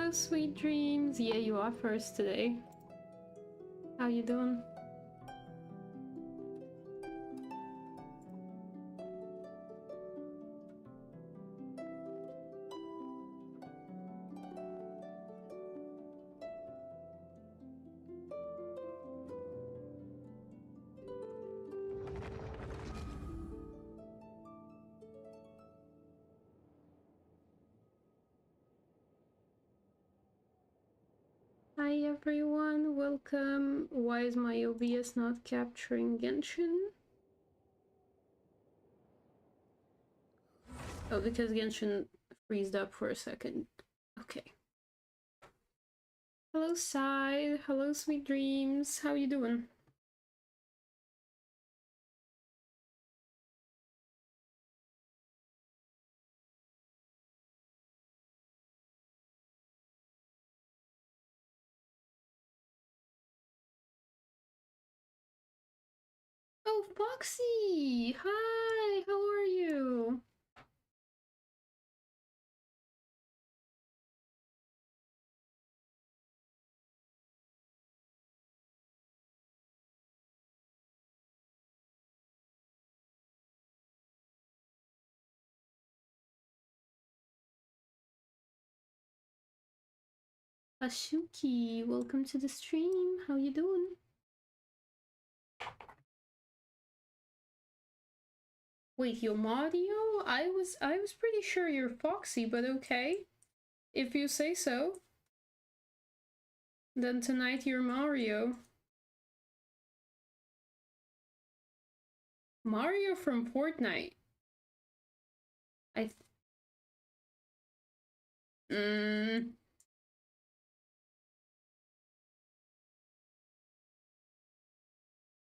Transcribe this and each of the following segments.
Hello, sweet dreams. Yeah, you are first today. How you doing? Hi everyone, welcome. Why is my OBS not capturing Genshin? Oh, because Genshin freezed up for a second. Okay. Hello, Side. Hello, sweet dreams. How you doing? Oh, Foxy! Hi, how are you? Ashuki, welcome to the stream. How you doing? Wait, you're Mario? I was pretty sure you're Foxy, but okay. If you say so. Then tonight you're Mario. Mario from Fortnite.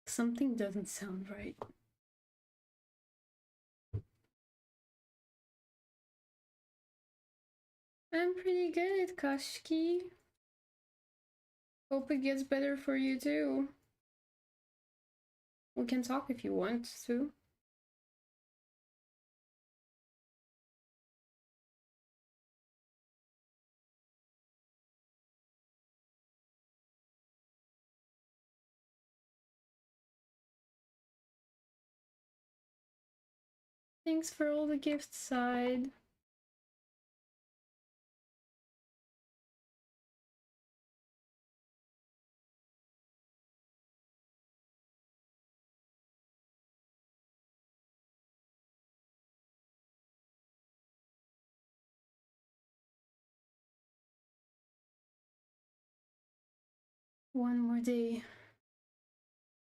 Something doesn't sound right. I'm pretty good, Kashki. Hope it gets better for you too. We can talk if you want to. Thanks for all the gifts, Side. One more day.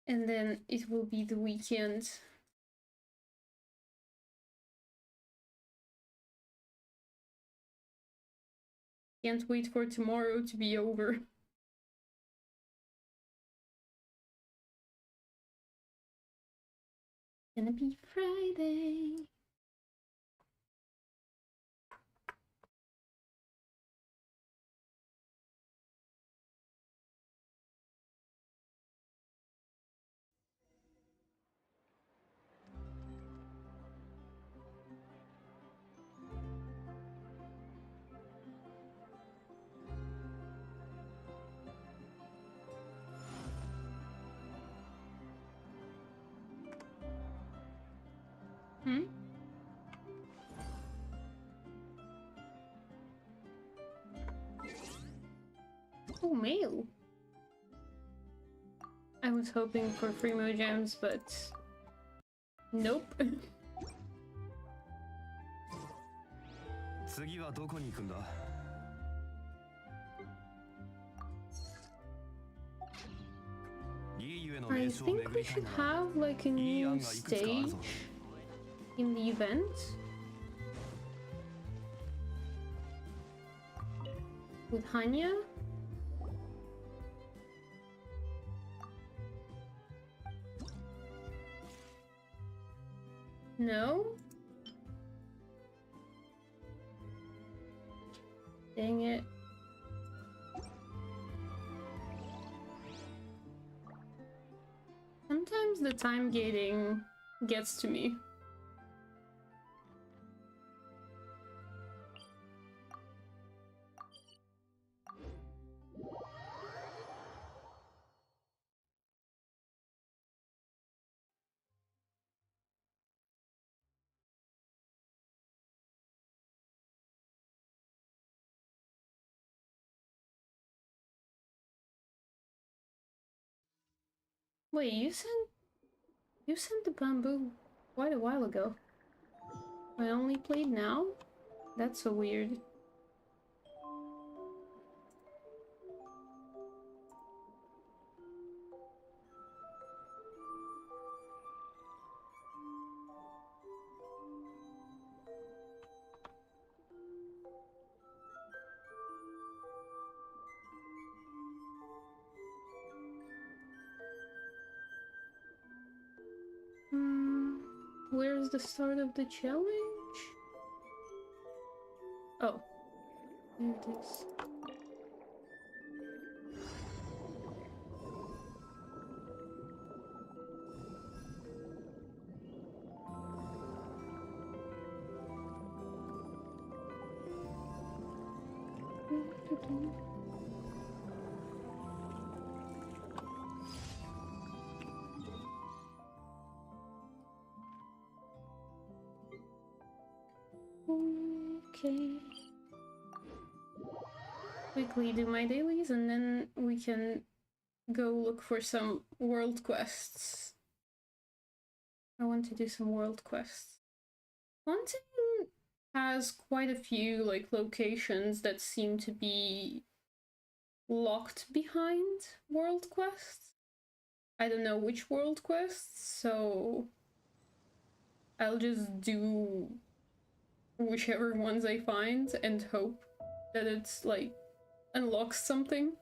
And then it will be the weekend. Can't wait for tomorrow to be over. Gonna be Friday. Hmm? Oh, mail. I was hoping for free mogems, but nope. 次はどこに行くんだ? I think we should have like a new stage in the event. With Hanya? No? Dang it. Sometimes the time gating gets to me. Wait, you sent the bamboo quite a while ago. I only played now? That's so weird. Where's the start of the challenge? Oh, there it is. Okay. Quickly do my dailies and then we can go look for some world quests. I want to do some world quests. Fontaine has quite a few like locations that seem to be locked behind world quests. I don't know which world quests, so I'll just do whichever ones I find and hope that it's like unlocks something.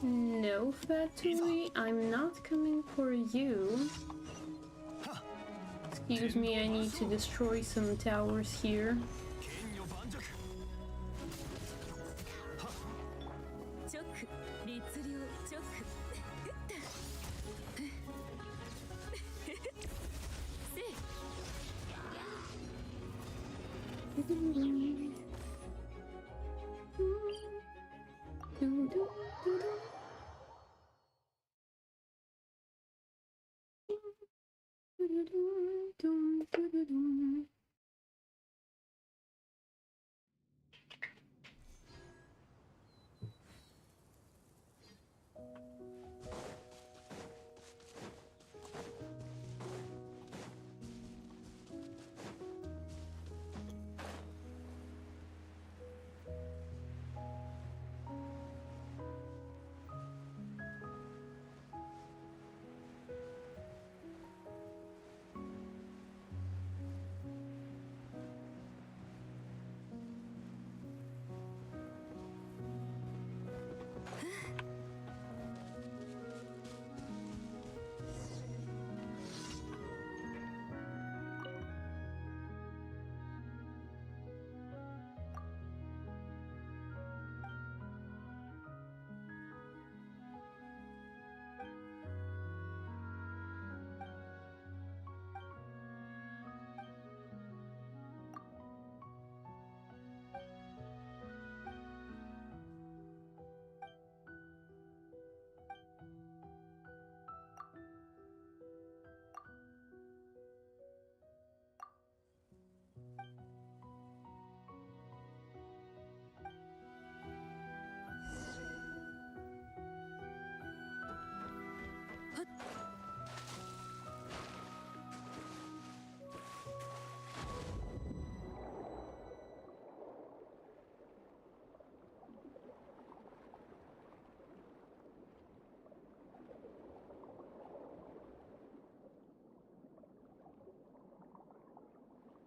No, Fatui, I'm not coming for you. Excuse me, I need to destroy some towers here.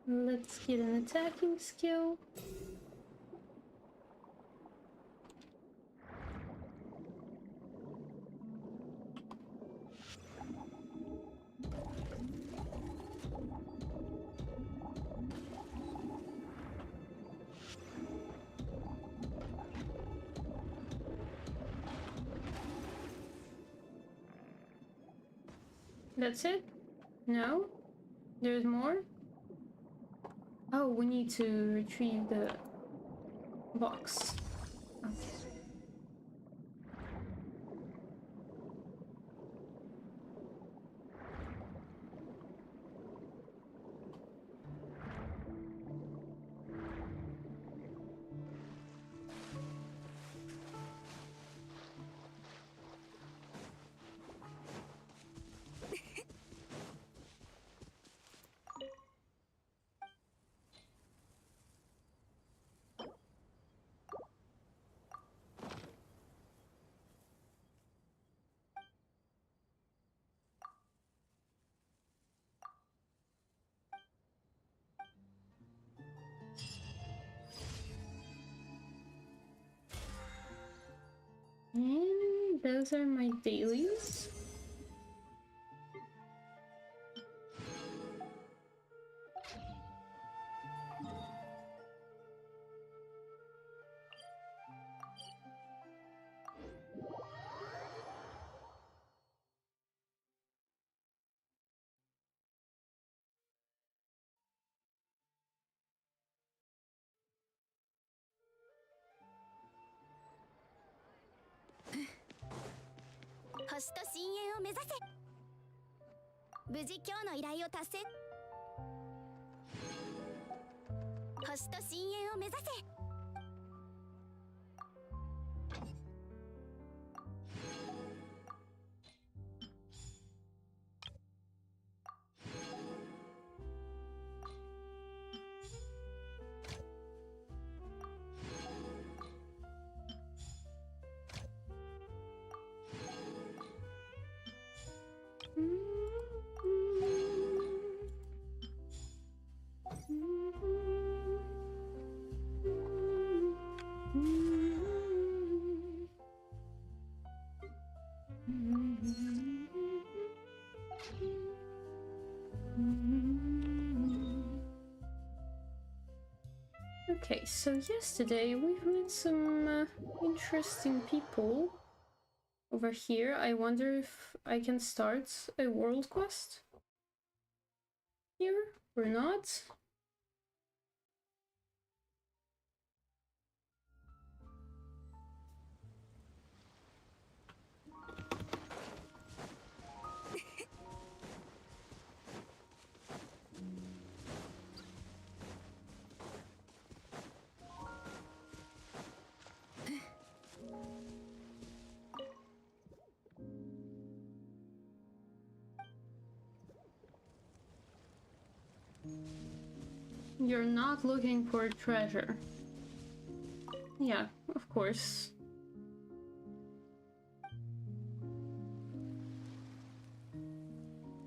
Let's get an attacking skill. That's it? No? There's more? Oh, we need to retrieve the box. Okay. And those are my dailies. Okay, so yesterday we've met some interesting people over here. I wonder if I can start a world quest here or not. You're not looking for treasure. Yeah, of course.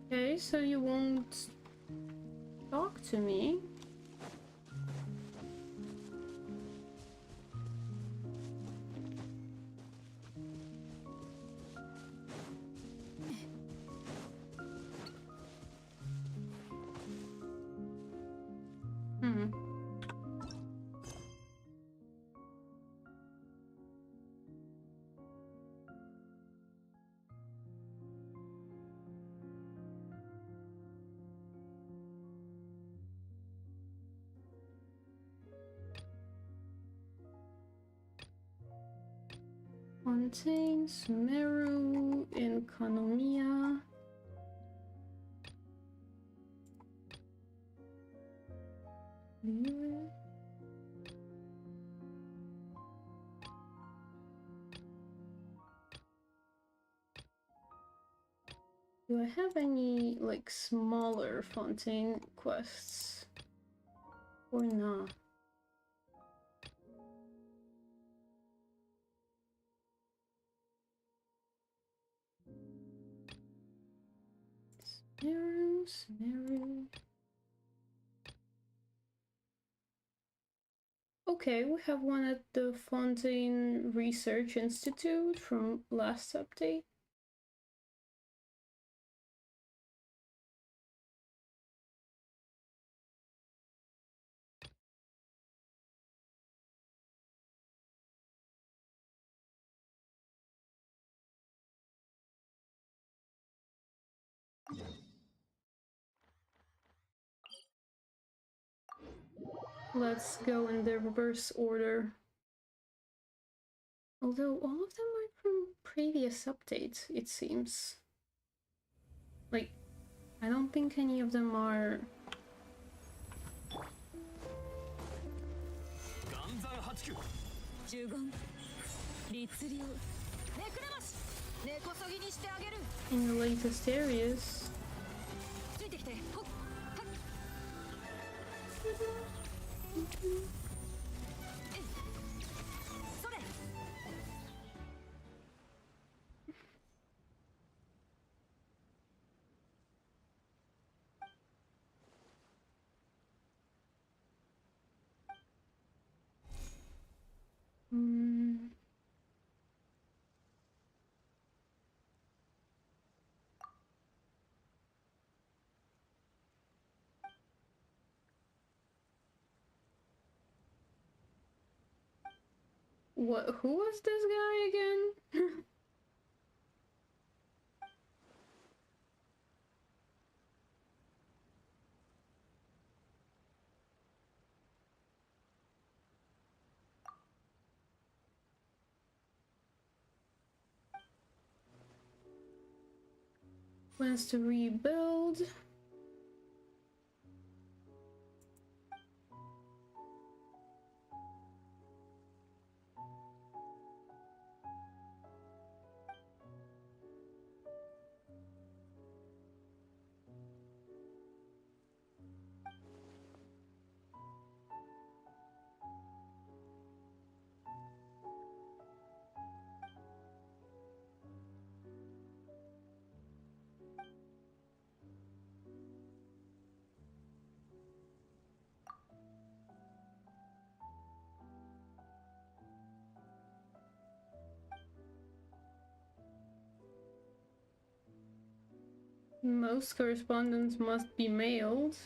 Okay, so you won't talk to me? Hmm. Fontaine, Sumeru, Economia. Do I have any, like, smaller Fontaine quests? Or not? Sumeru. okay, we have one at the Fontaine Research Institute from last update. Let's go in the reverse order. Although all of them are from previous updates, it seems. Like, I don't think any of them are... in the latest areas. What? Who was this guy again? Wants to rebuild. Most correspondence must be mailed.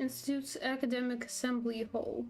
Institute's Academic Assembly Hall.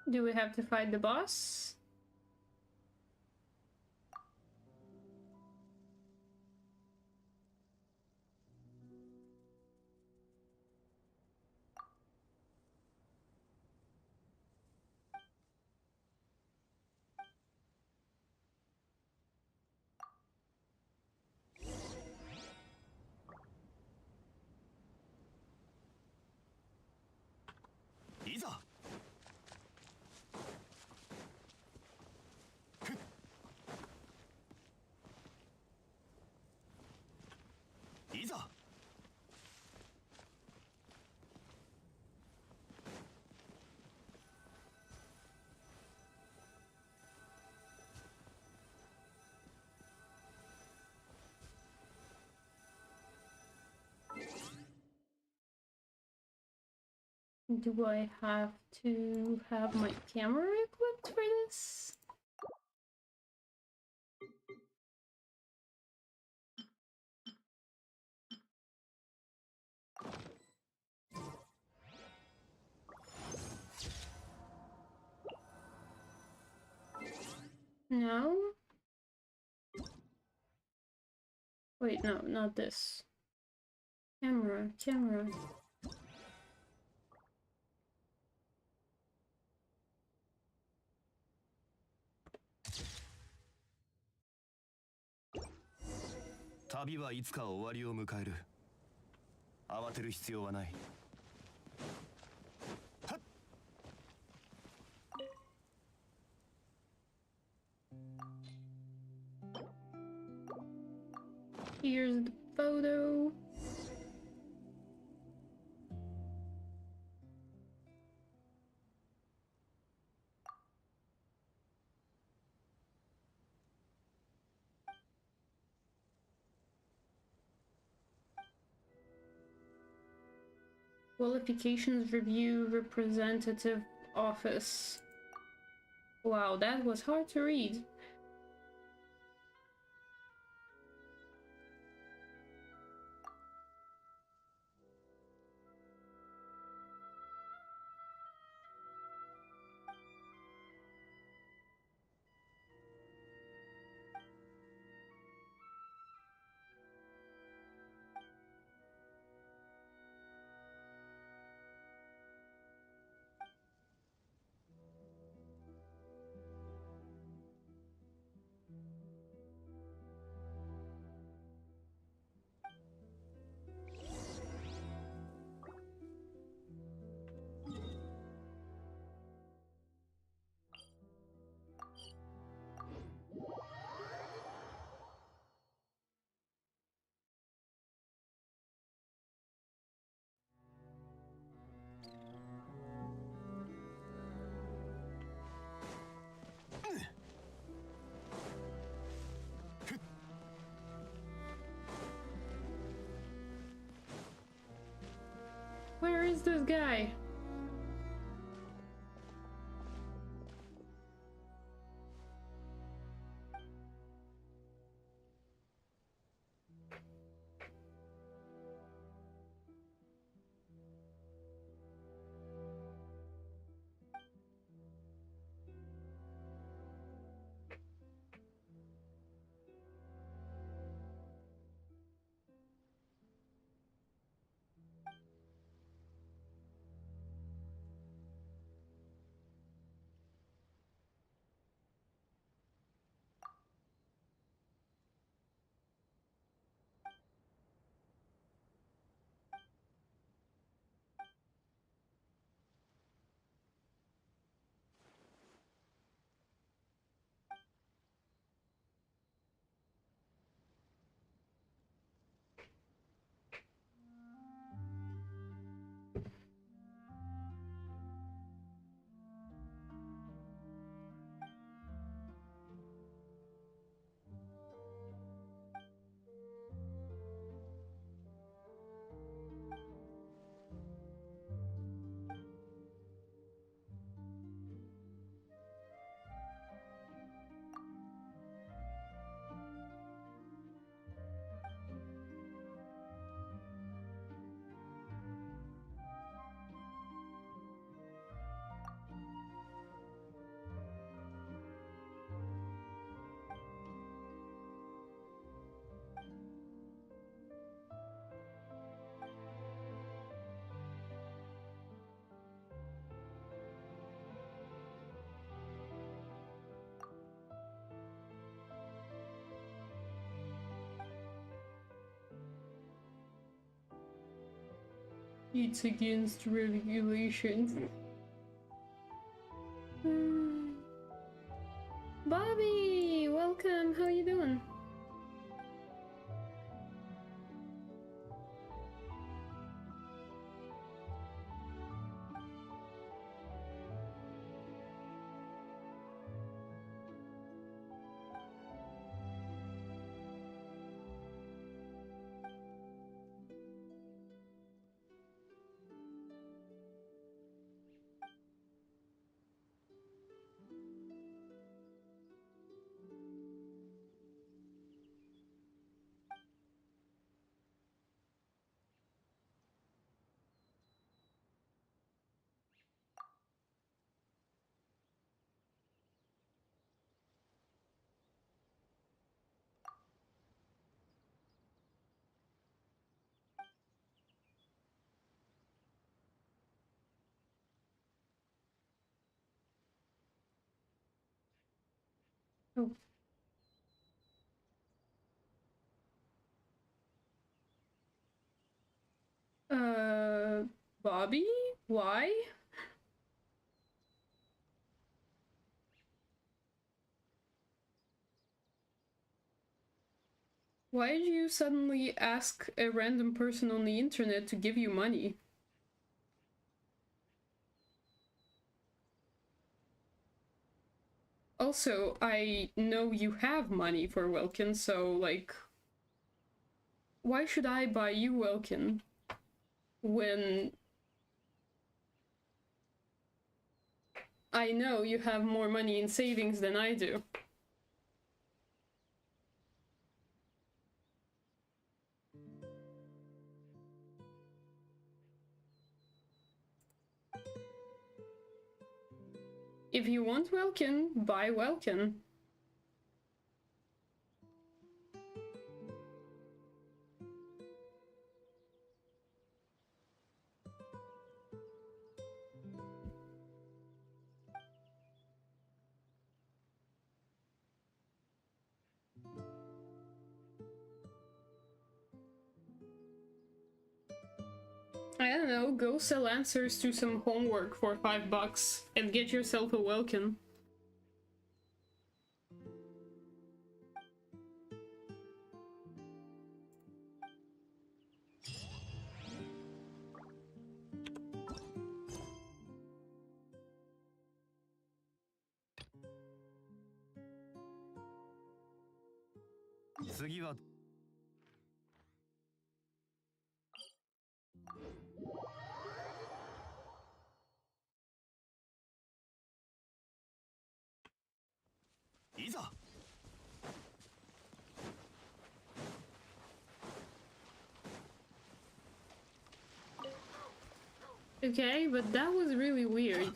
Do we have to fight the boss? Do I have to have my camera equipped for this? No? Wait, no, not this. Camera, camera. Here's the photo. Qualifications Review Representative Office. Wow, that was hard to read. Where is this guy? It's against regulations. Bobby, welcome. How you doing? Oh. Bobby? Why? Why did you suddenly ask a random person on the internet to give you money? Also, I know you have money for Welkin, so, like, why should I buy you Welkin when I know you have more money in savings than I do? If you want Welkin, buy Welkin. I don't know, go sell answers to some homework for $5 and get yourself a Welkin. Okay, but that was really weird.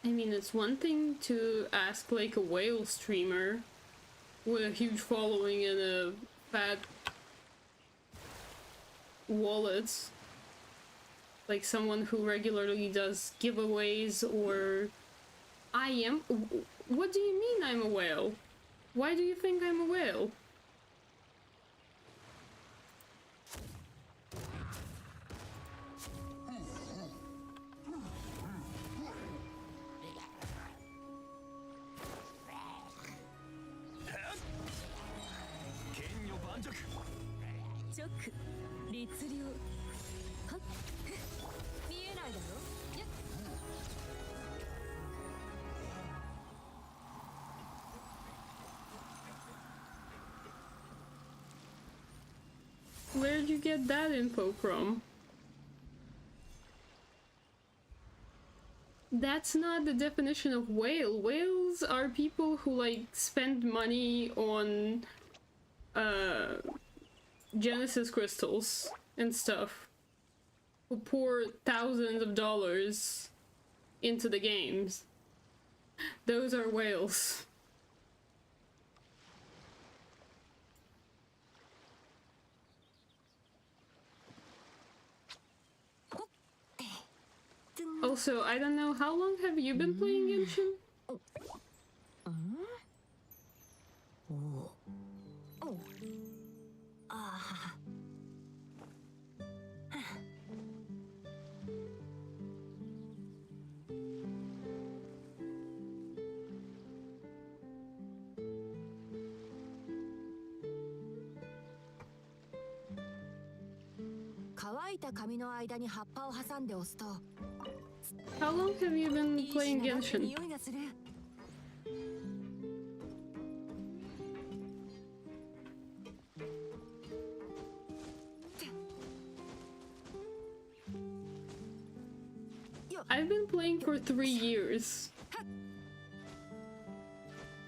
I mean, it's one thing to ask like a whale streamer with a huge following and a fat wallet, like someone who regularly does giveaways, or I am. What do you mean I'm a whale? Why do you think I'm a whale? Where'd you get that info from? That's not the definition of whale. Whales are people who like spend money on Genesis crystals and stuff. Who pour thousands of dollars into the games. Those are whales. Also, I don't know, how long have you been playing Genshin? How long have you been playing Genshin? I've been playing for 3 years.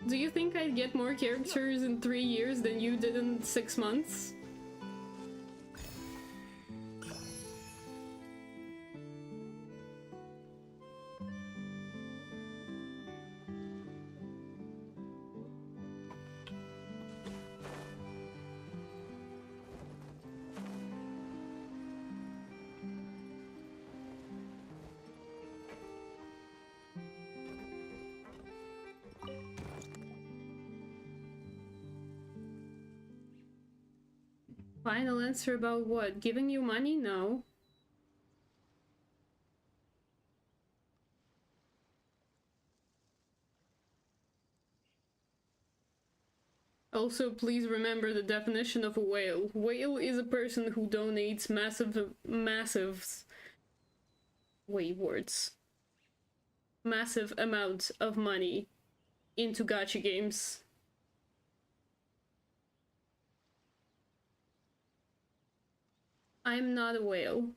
Do you think I'd get more characters in 3 years than you did in 6 months? Final answer about what? Giving you money? No. Also, please remember the definition of a whale. Whale is a person who donates massive amounts of money into gacha games. I'm not a whale.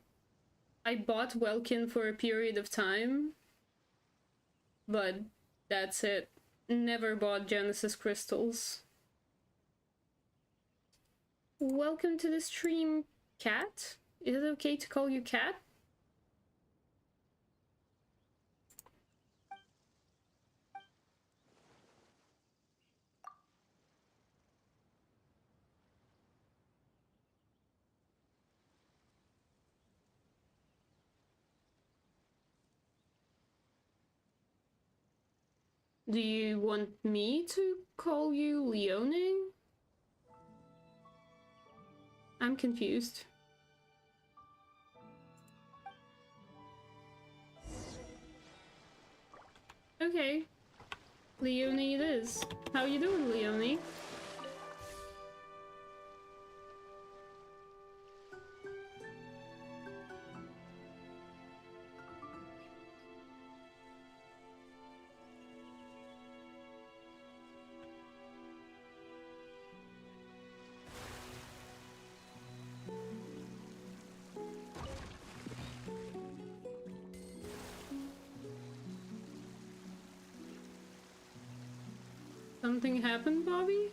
I bought Welkin for a period of time, but that's it. Never bought Genesis crystals. Welcome to the stream, Cat. Is it okay to call you Cat? Do you want me to call you Leone? I'm confused. Okay. Leone it is. How you doing, Leone? Something happened, Bobby?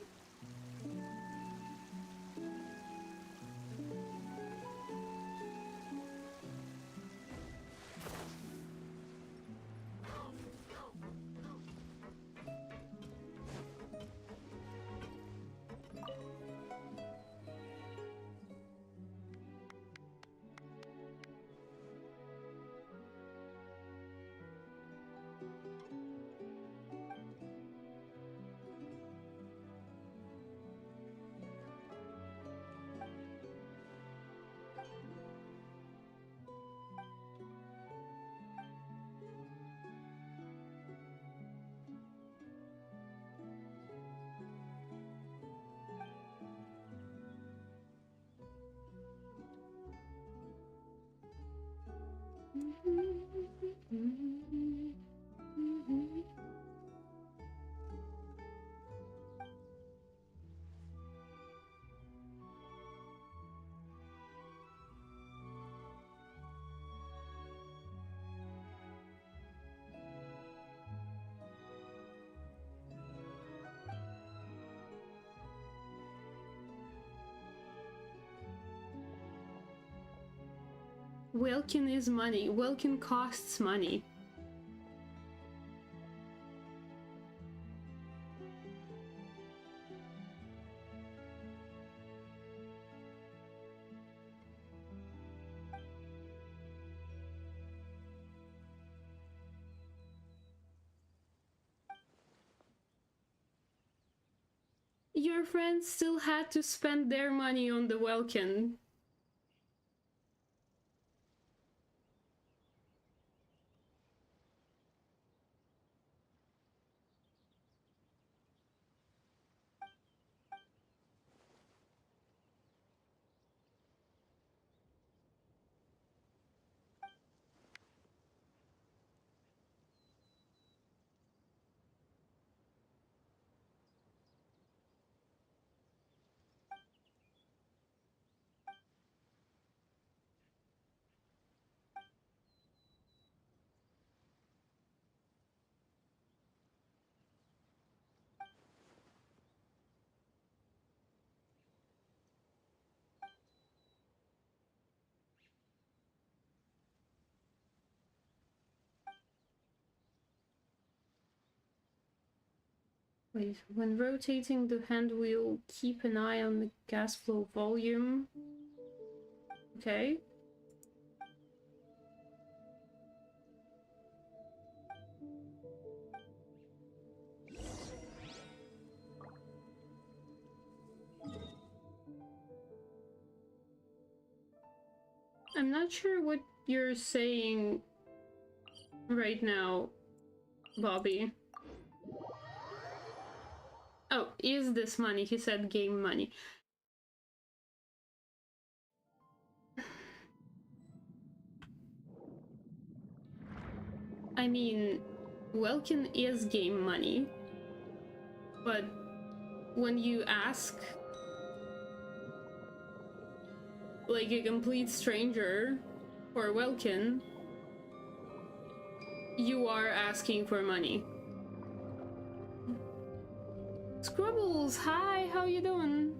Welkin is money. Welkin costs money. Your friends still had to spend their money on the Welkin. Wait, when rotating the hand wheel, keep an eye on the gas flow volume. Okay. I'm not sure what you're saying right now, Bobby. Oh, is this money? He said game money. I mean, Welkin is game money, but when you ask like a complete stranger for Welkin, you are asking for money. Scribbles, hi, how you doing?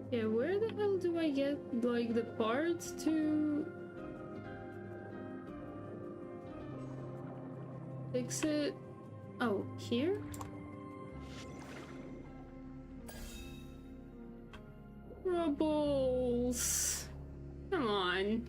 Yeah, where the hell do I get, like, the parts to fix it? Oh, here? Rubbles! Come on.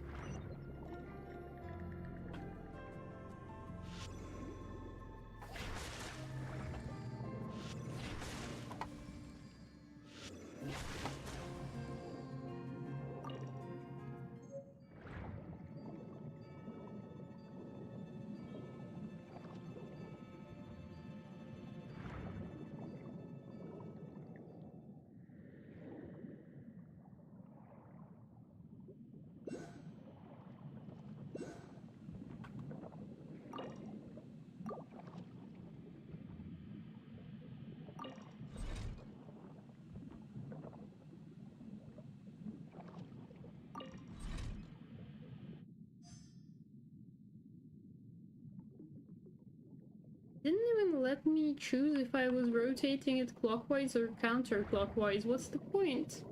Didn't even let me choose if I was rotating it clockwise or counterclockwise. What's the point?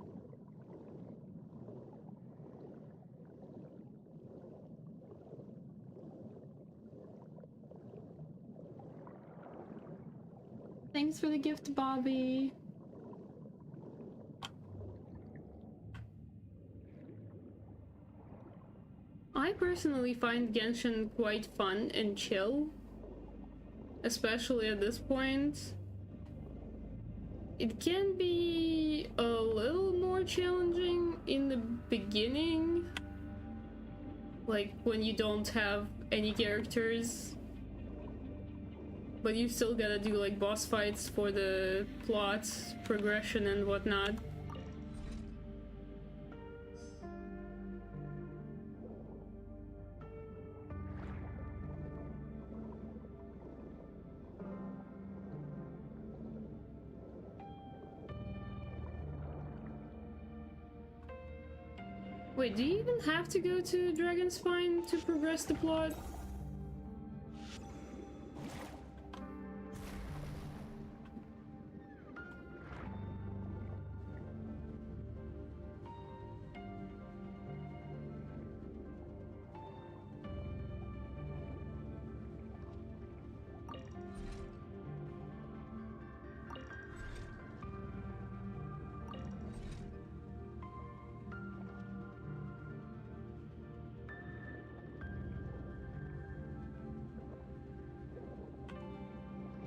Thanks for the gift, Bobby. I personally find Genshin quite fun and chill, especially at this point. It can be a little more challenging in the beginning, like when you don't have any characters, but you still gotta do like boss fights for the plot progression and whatnot. Wait, do you even have to go to Dragonspine to progress the plot?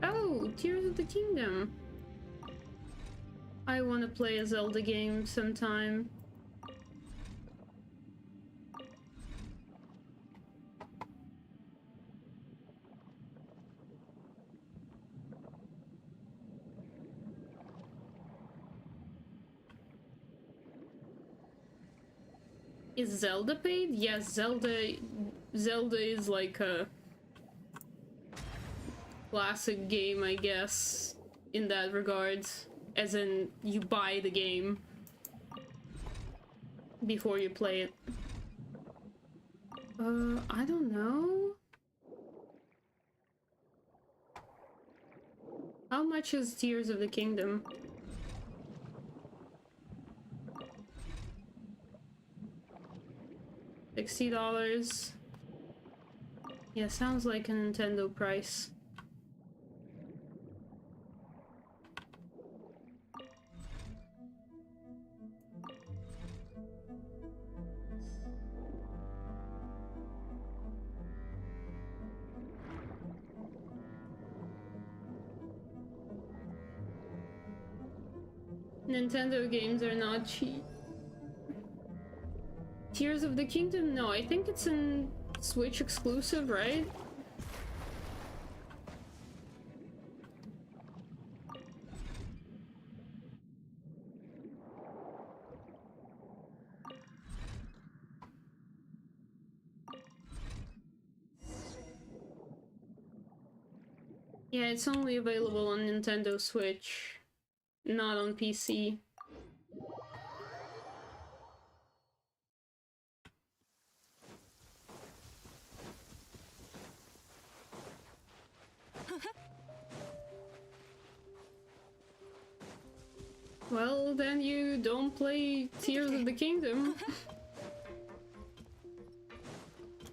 Oh, Tears of the Kingdom. I want to play a Zelda game sometime. Is Zelda paid? Yes, Zelda is like a classic game, I guess, in that regard. As in, you buy the game before you play it. I don't know. How much is Tears of the Kingdom? $60. Yeah, sounds like a Nintendo price. Nintendo games are not cheap. Tears of the Kingdom? No, I think it's a Switch exclusive, right? Yeah, it's only available on Nintendo Switch, not on PC. Well, then you don't play Tears of the Kingdom.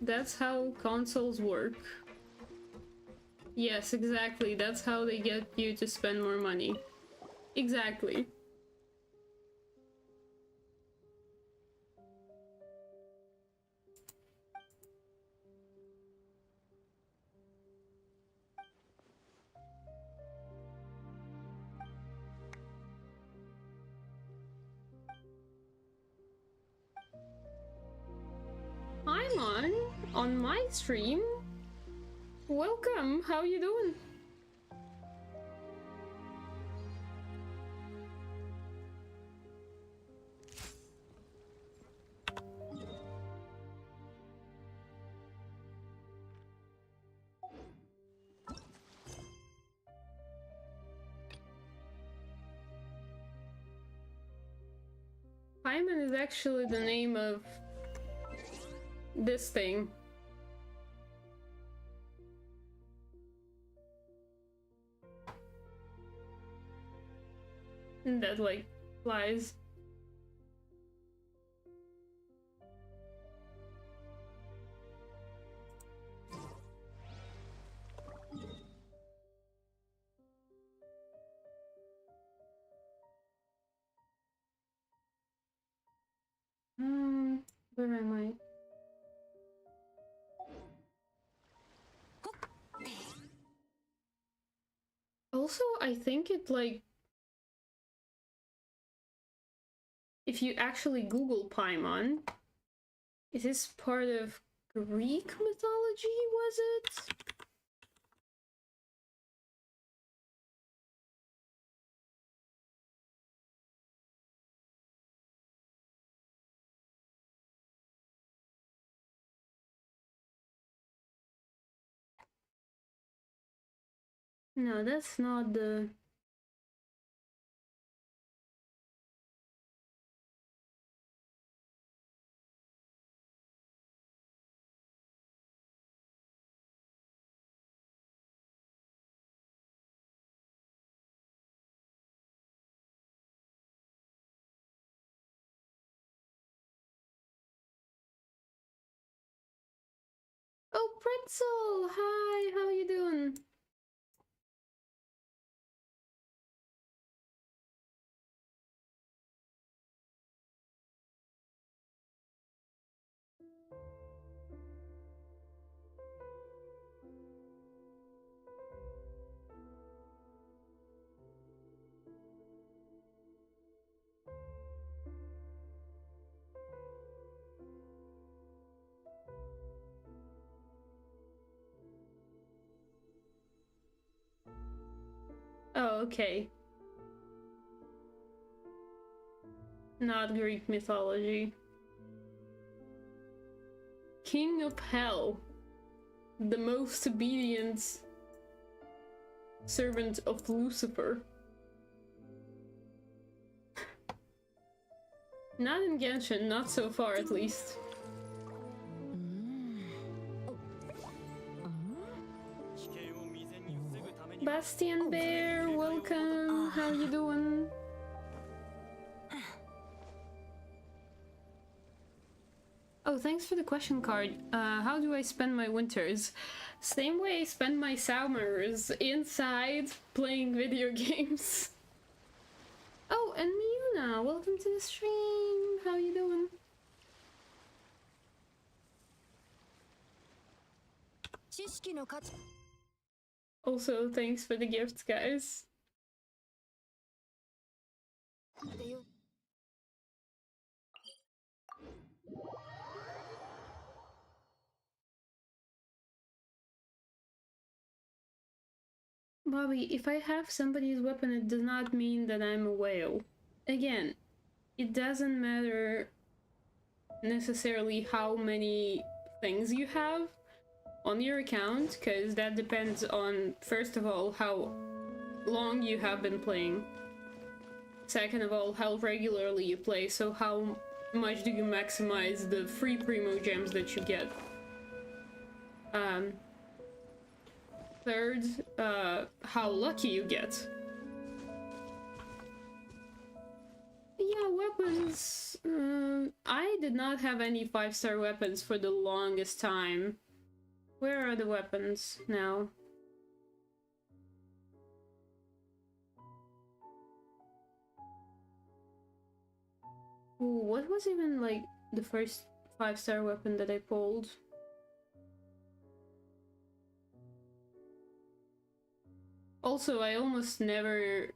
That's how consoles work. Yes, exactly. That's how they get you to spend more money. Exactly. I'm on my stream. Welcome. How you doing? Hyman is actually the name of this thing. That, like, flies. Where am I? Also, I think it, like, if you actually Google Paimon, it is part of Greek mythology, was it? No, that's not the... Oh, Pretzel! Hi, how you doing? Oh, okay. Not Greek mythology. King of Hell. The most obedient servant of Lucifer. Not in Genshin, not so far at least. Bastian Bear, welcome. How you doing? Oh, thanks for the question card. How do I spend my winters? Same way I spend my summers, inside, playing video games. Oh, and Miuna, welcome to the stream. How you doing? Also, thanks for the gifts, guys. Bobby, if I have somebody's weapon, it does not mean that I'm a whale. Again, it doesn't matter necessarily how many things you have on your account, because that depends on, first of all, how long you have been playing. Second of all, how regularly you play, so how much do you maximize the free primo gems that you get. Third, how lucky you get. Yeah, weapons. I did not have any 5-star weapons for the longest time. Where are the weapons now? Ooh, what was even like the first 5-star weapon that I pulled? Also, I almost never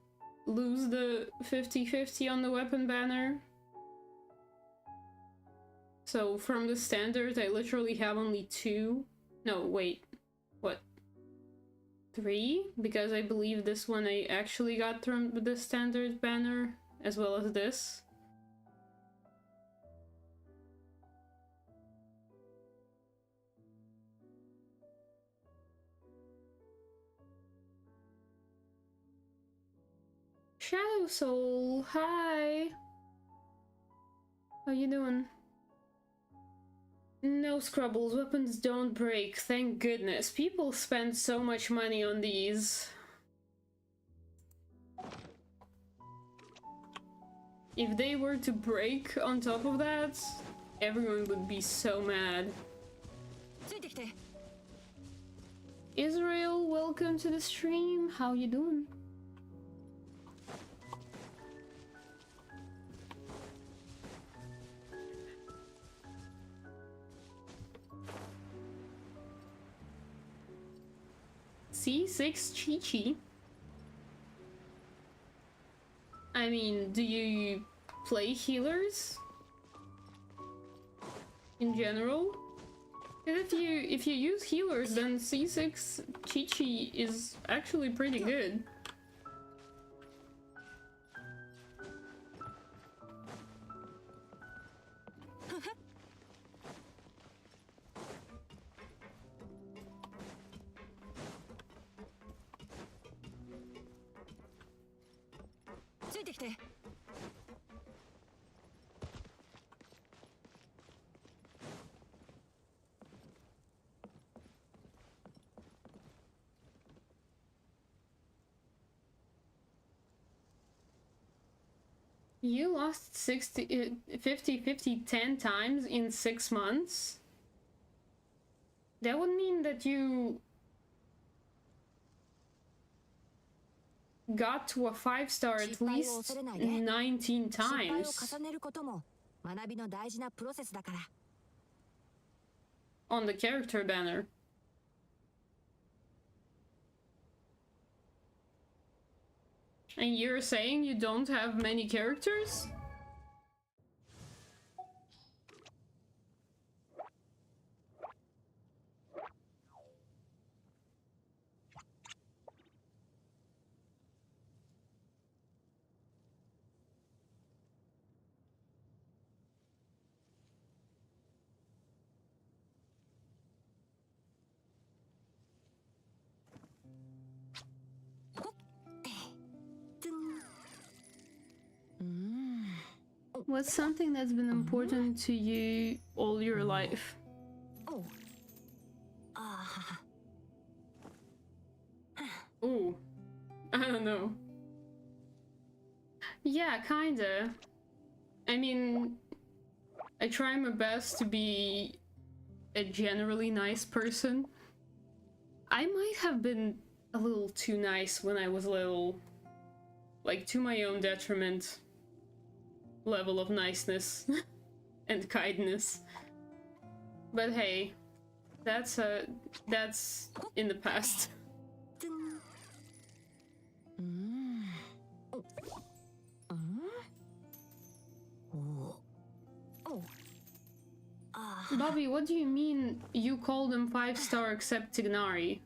lose the 50-50 on the weapon banner. So from the standard, I literally have only 2. No, wait. What? 3? Because I believe this one I actually got from the standard banner, as well as this. Shadow Soul, hi! How you doing? No scrubbles, weapons don't break, thank goodness. People spend so much money on these. If they were to break on top of that, everyone would be so mad. Israel, welcome to the stream. How you doing? C6 Chi-Chi? I mean, do you play healers? In general? Because if you use healers, then C6 Chi-Chi is actually pretty good. You lost 50-50 10 times in 6 months? That would mean that you got to a 5-star at least 19 times. On the character banner. And you're saying you don't have many characters? What's something that's been important to you all your life? Ooh, I don't know. Yeah, kinda. I mean, I try my best to be a generally nice person. I might have been a little too nice when I was little. Like, to my own detriment. Level of niceness and kindness. But hey, that's in the past. Bobby, what do you mean you call them 5-star except Tignari?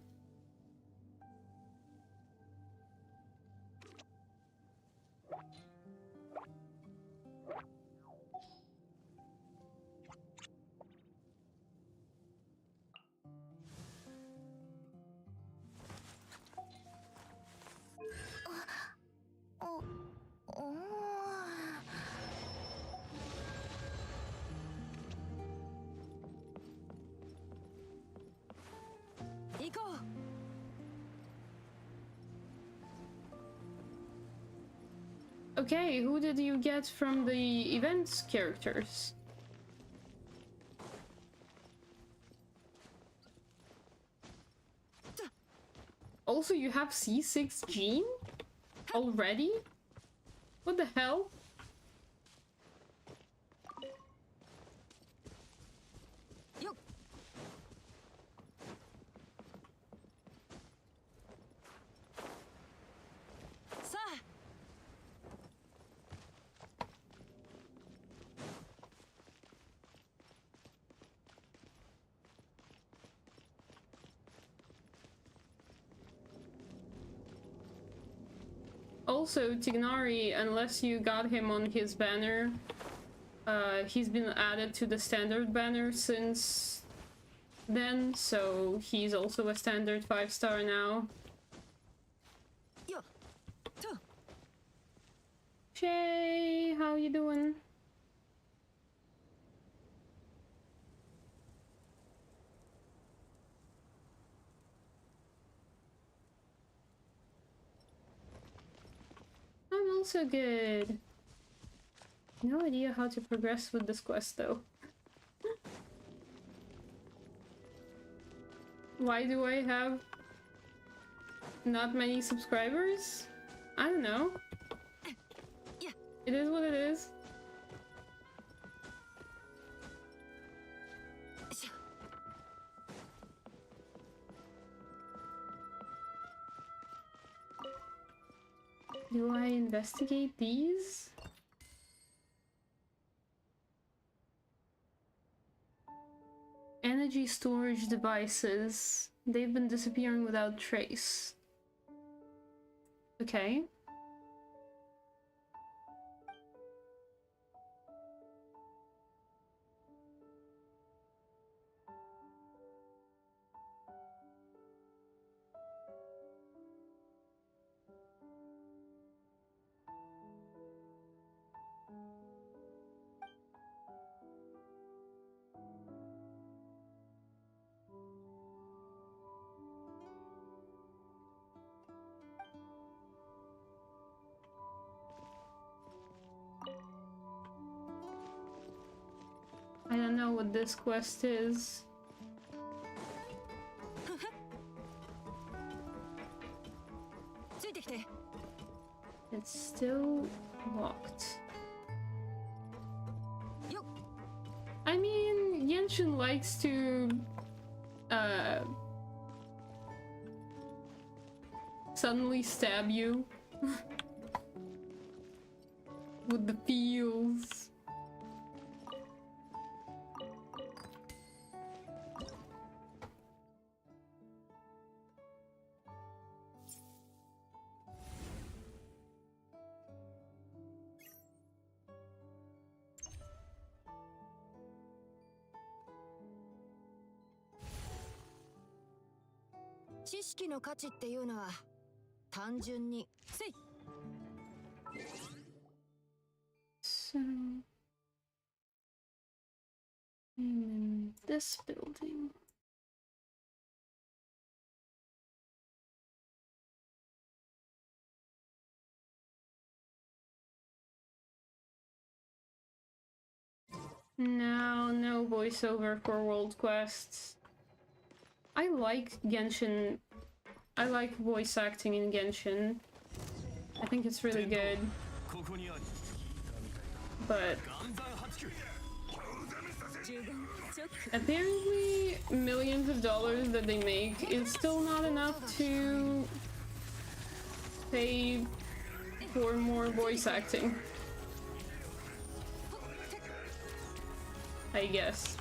Okay, who did you get from the events characters? Also, you have C6 Gene? Already? What the hell? Also, Tignari, unless you got him on his banner, he's been added to the standard banner since then, so he's also a standard 5-star now. Shay, how you doing? I'm also good. No idea how to progress with this quest though. Why do I have not many subscribers? I don't know. It is what it is. Do I investigate these? Energy storage devices. They've been disappearing without trace. Okay. I don't know what this quest is. It's still locked. I mean, Genshin likes to suddenly stab you with the feels. So I'm in this building. No, no voiceover for world quests. I like Genshin. I like voice acting in Genshin. I think it's really good. But apparently millions of dollars that they make is still not enough to pay for more voice acting, I guess.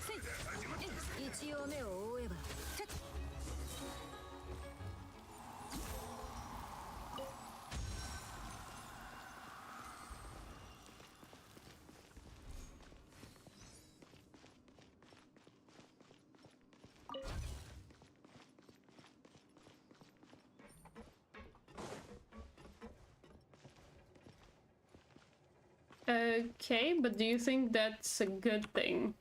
Okay, but do you think that's a good thing?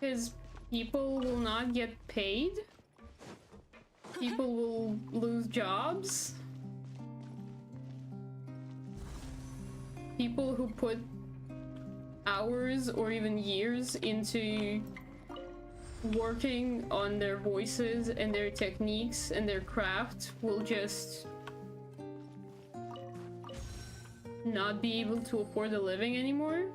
Because people will not get paid? People will lose jobs? People who put hours or even years into working on their voices and their techniques and their craft will just not be able to afford a living anymore?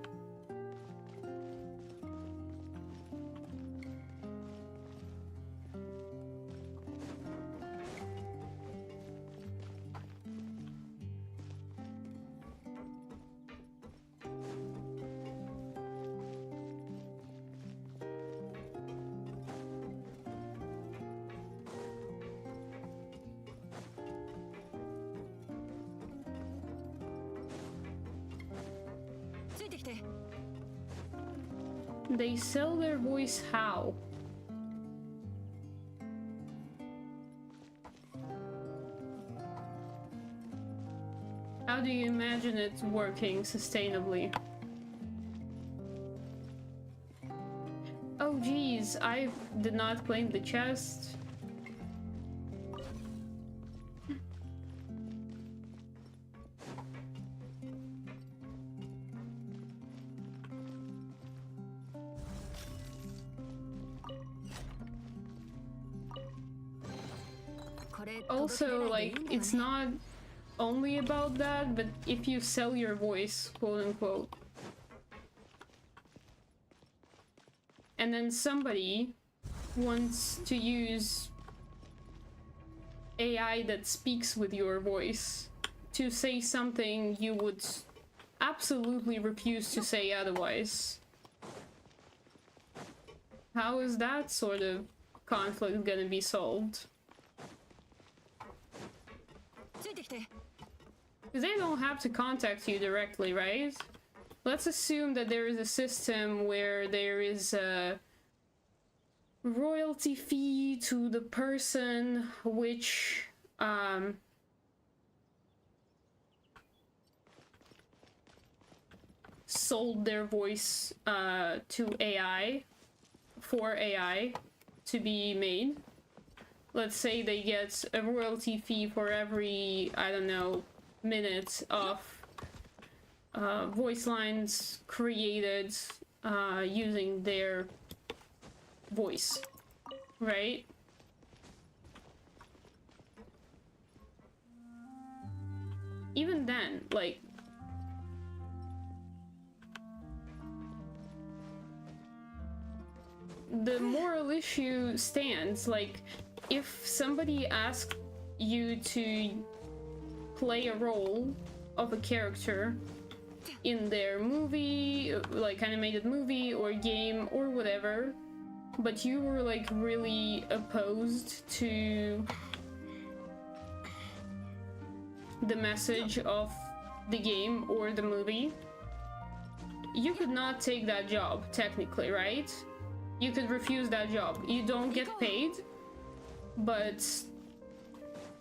They sell their voice how? How do you imagine it working sustainably? Oh geez, I did not claim the chest. Also, like, it's not only about that, but if you sell your voice, quote unquote, and then somebody wants to use AI that speaks with your voice to say something you would absolutely refuse to say otherwise, how is that sort of conflict gonna be solved? Because they don't have to contact you directly, right? Let's assume that there is a system where there is a royalty fee to the person which sold their voice to AI, for AI to be made. Let's say they get a royalty fee for every, I don't know, minute of voice lines created using their voice, right? Even then, like, the moral issue stands. Like, if somebody asked you to play a role of a character in their movie, like animated movie or game or whatever, but you were like really opposed to the message of the game or the movie, you could not take that job, technically, right? You could refuse that job. You don't get paid, but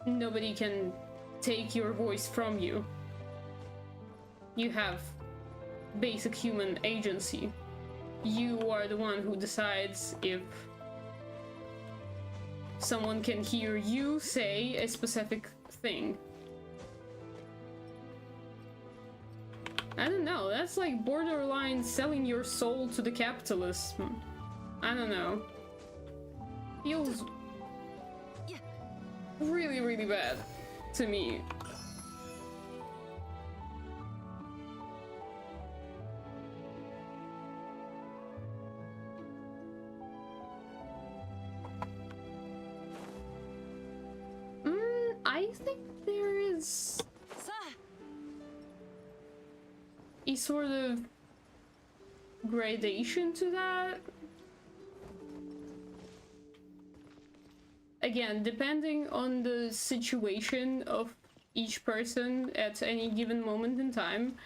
nobody can take your voice from you. you have basic human agency. You are the one who decides if someone can hear you say a specific thing. I don't know, that's like borderline selling your soul to the capitalists. I don't know. Feels really, really bad to me. I think there is a sort of gradation to that. Again, depending on the situation of each person at any given moment in time.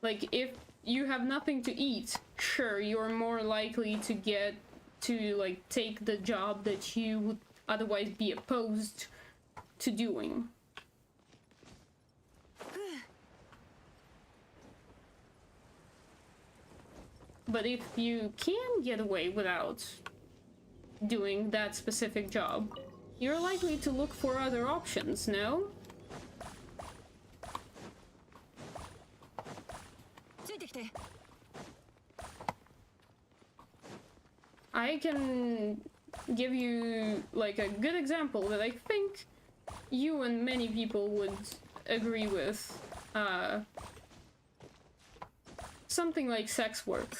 Like, if you have nothing to eat, sure, you're more likely to get to, like, take the job that you would otherwise be opposed to doing. But if you can get away without doing that specific job, you're likely to look for other options, no? I can give you, like, a good example that I think you and many people would agree with. Something like sex work.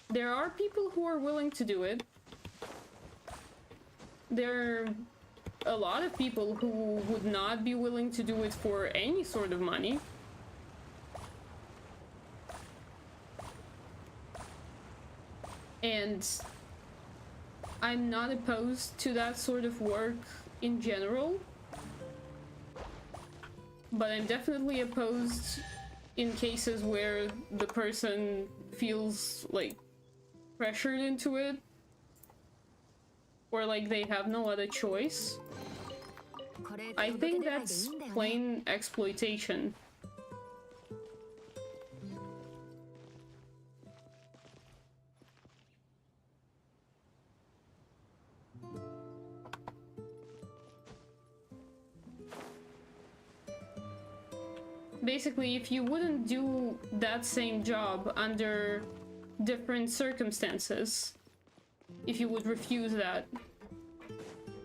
There are people who are willing to do it. There are a lot of people who would not be willing to do it for any sort of money. And I'm not opposed to that sort of work in general. But I'm definitely opposed in cases where the person feels, like, pressured into it. Or, like, they have no other choice. I think that's plain exploitation. Basically, if you wouldn't do that same job under different circumstances, if you would refuse that,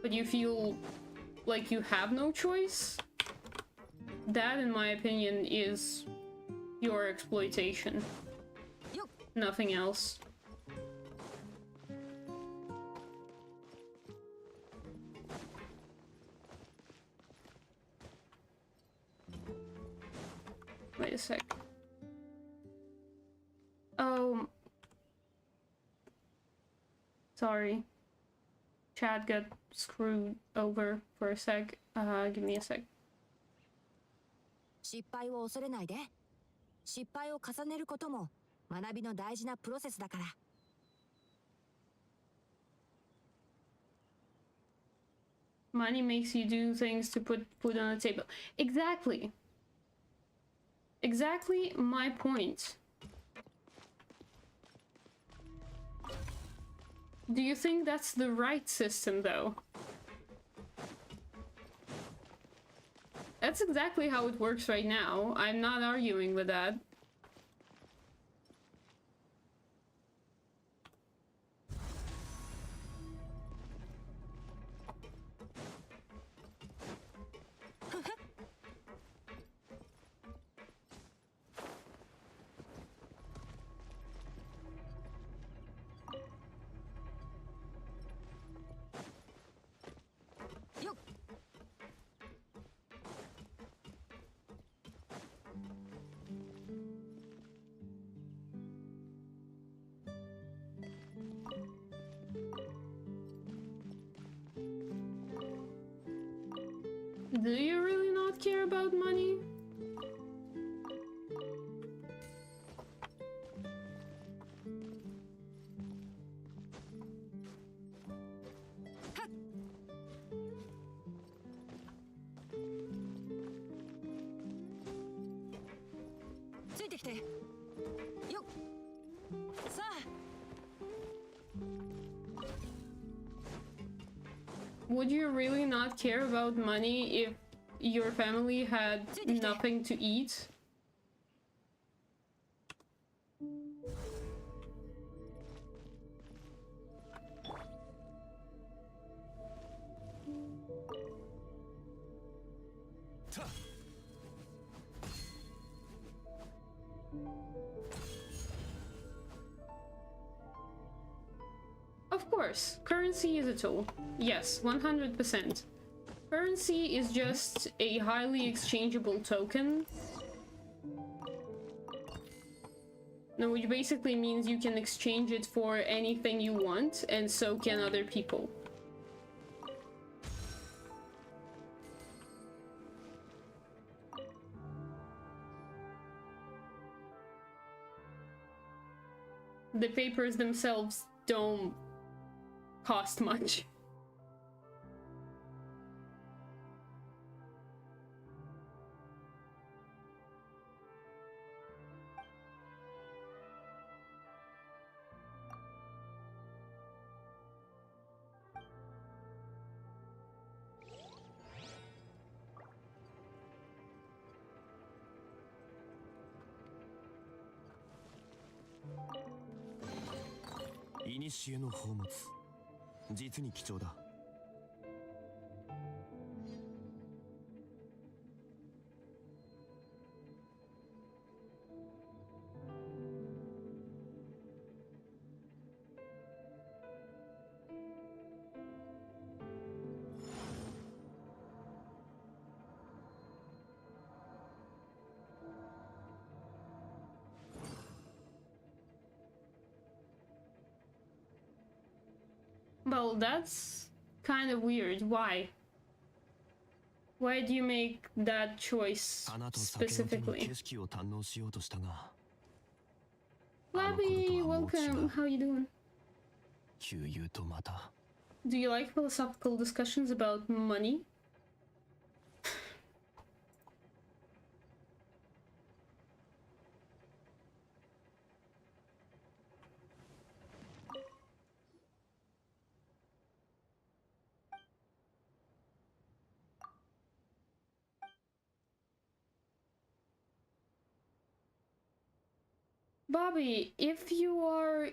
but you feel like you have no choice, that, in my opinion, is your exploitation. Nothing else. Wait a sec. Oh. Sorry. Chat got screwed over for a sec. Give me a sec. 失敗を恐れないで。失敗を重ねることも学びの大事なプロセスだから。Money makes you do things to put food on the table. Exactly. Exactly my point. Do you think that's the right system, though? That's exactly how it works right now. I'm not arguing with that. Do you really not care about money? てきて。よっ。さあ。Would you really not care about money if your family had nothing to eat? Of course, currency is a tool. Yes, 100%. Currency is just a highly exchangeable token. No, which basically means you can exchange it for anything you want, and so can other people. The papers themselves don't cost much. Initiateの宝物、実に貴重だ。Well, that's kind of weird. Why? Why do you make that choice specifically? Labby, welcome. How you doing? Do you like philosophical discussions about money? Bobby, if you are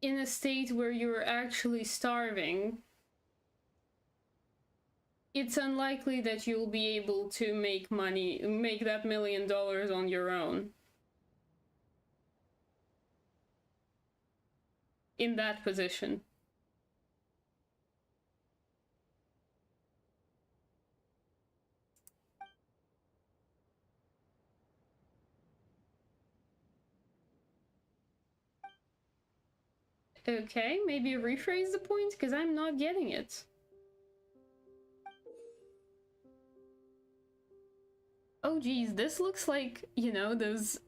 in a state where you're actually starving, it's unlikely that you'll be able to make money, make that $1 million on your own. In that position. Okay, maybe rephrase the point, because I'm not getting it. Oh geez, this looks like, you know, those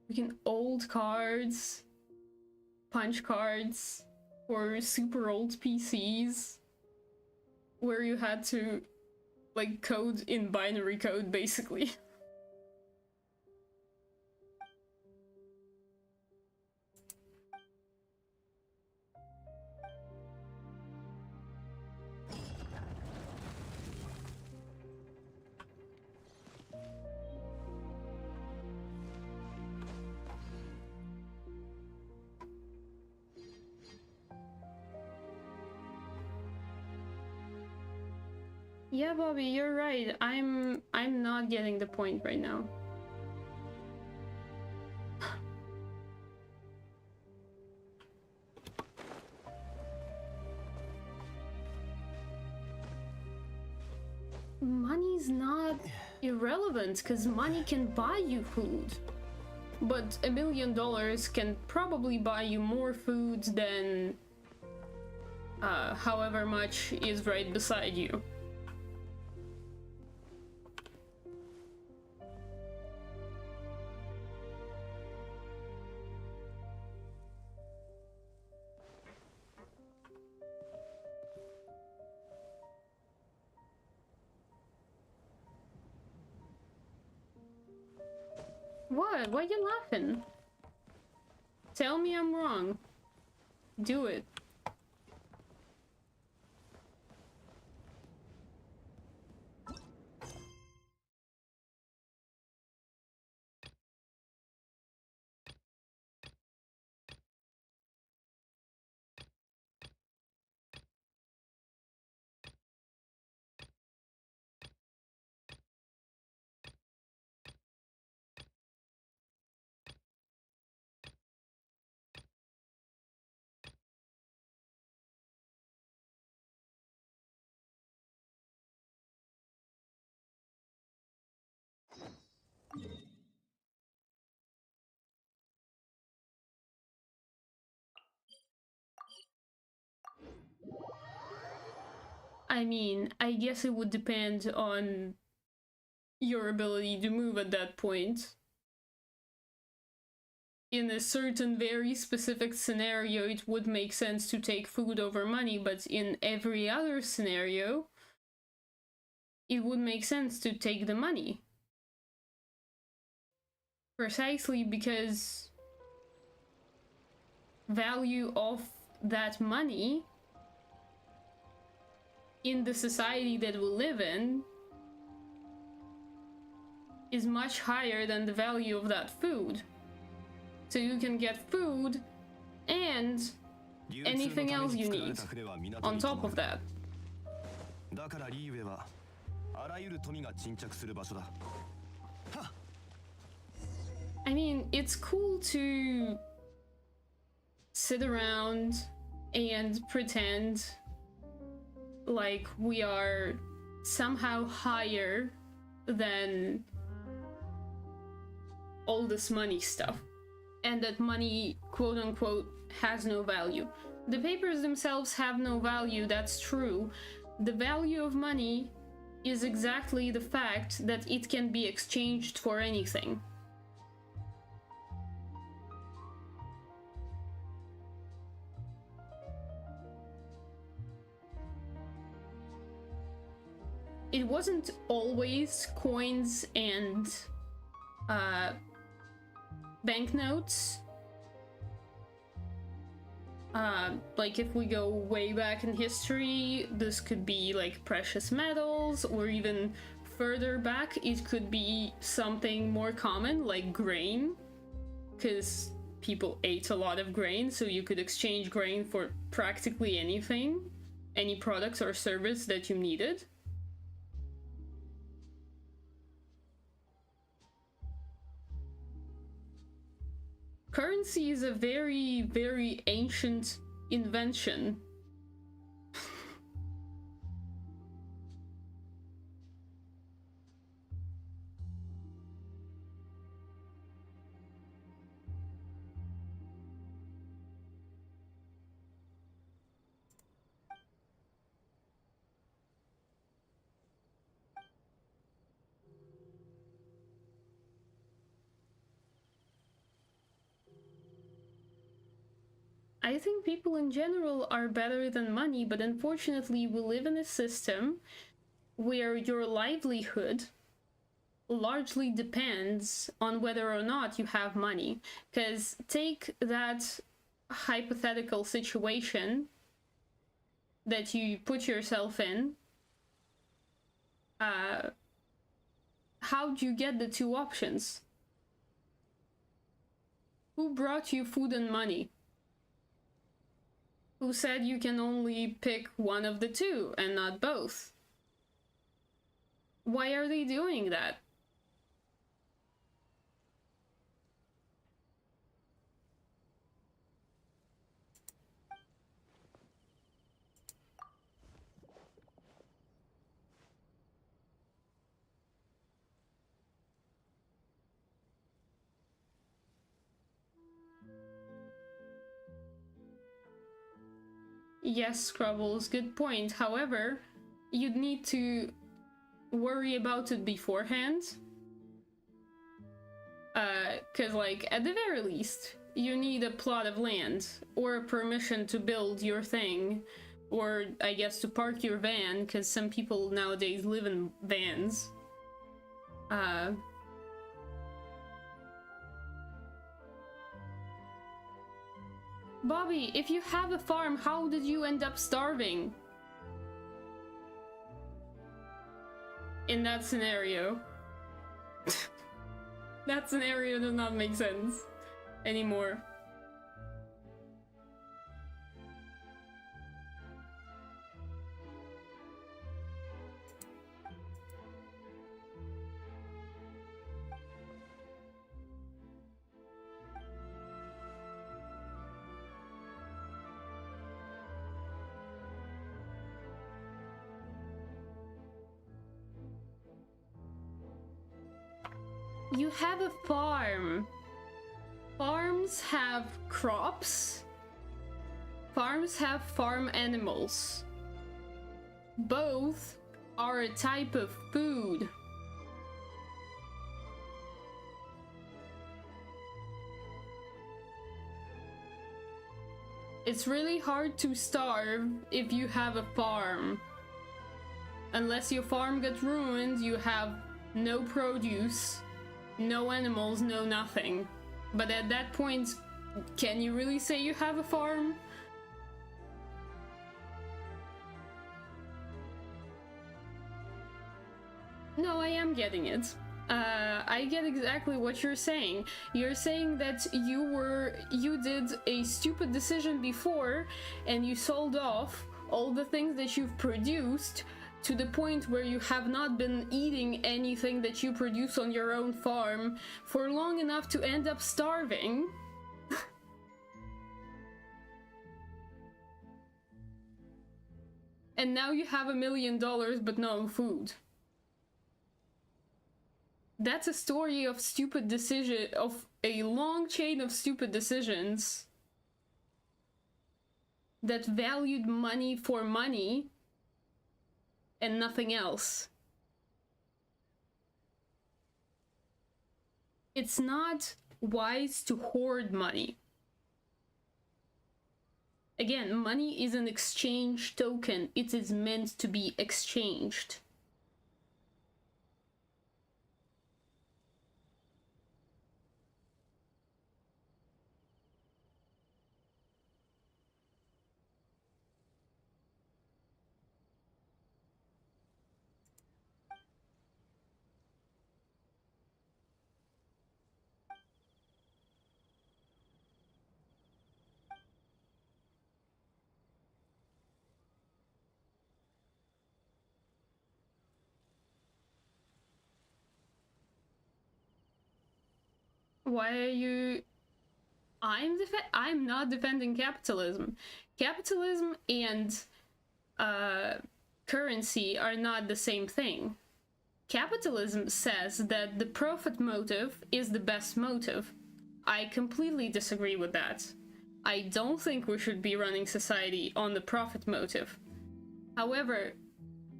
freaking old cards, punch cards, or super old PCs, where you had to, like, code in binary code, basically. Yeah, Bobby, you're right. I'm not getting the point right now. Money's not irrelevant, because money can buy you food. But $1 million can probably buy you more food than however much is right beside you. What? Why you laughing? Tell me I'm wrong. Do it. I mean, I guess it would depend on your ability to move at that point. In a certain very specific scenario, it would make sense to take food over money, but in every other scenario, it would make sense to take the money. Precisely because value of that money in the society that we live in is much higher than the value of that food. So you can get food and anything else you need on top of that. I mean, it's cool to sit around and pretend like we are somehow higher than all this money stuff, and that money, quote unquote, has no value. The papers themselves have no value, that's true. The value of money is exactly the fact that it can be exchanged for anything. It wasn't always coins and banknotes. Like if we go way back in history, this could be like precious metals, or even further back, it could be something more common like grain, because people ate a lot of grain, so you could exchange grain for practically anything, any product or service that you needed. Currency is a very, very ancient invention. I think people in general are better than money, but unfortunately we live in a system where your livelihood largely depends on whether or not you have money. Because take that hypothetical situation that you put yourself in. How'd you get the two options? Who brought you food and money? Who said you can only pick one of the two and not both? Why are they doing that? Yes, Scrubbles, good point. However, you'd need to worry about it beforehand. Cause like, at the very least, you need a plot of land, or a permission to build your thing, or I guess to park your van, cause some people nowadays live in vans. Bobby, if you have a farm, how did you end up starving? In that scenario. That scenario does not make sense anymore. You have a farm. Farms have crops. Farms have farm animals. Both are a type of food. It's really hard to starve if you have a farm. Unless your farm gets ruined, you have no produce. No animals, no nothing. But at that point, can you really say you have a farm? No, I am getting it. I get exactly what you're saying. You're saying that you did a stupid decision before and you sold off all the things that you've produced to the point where you have not been eating anything that you produce on your own farm for long enough to end up starving. And now you have $1 million but no food. That's a story of stupid decision, of a long chain of stupid decisions that valued money for money and nothing else. It's not wise to hoard money. Again, money is an exchange token. It is meant to be exchanged. Why are you... I'm not defending capitalism. Capitalism and currency are not the same thing. Capitalism says that the profit motive is the best motive. I completely disagree with that. I don't think we should be running society on the profit motive. However,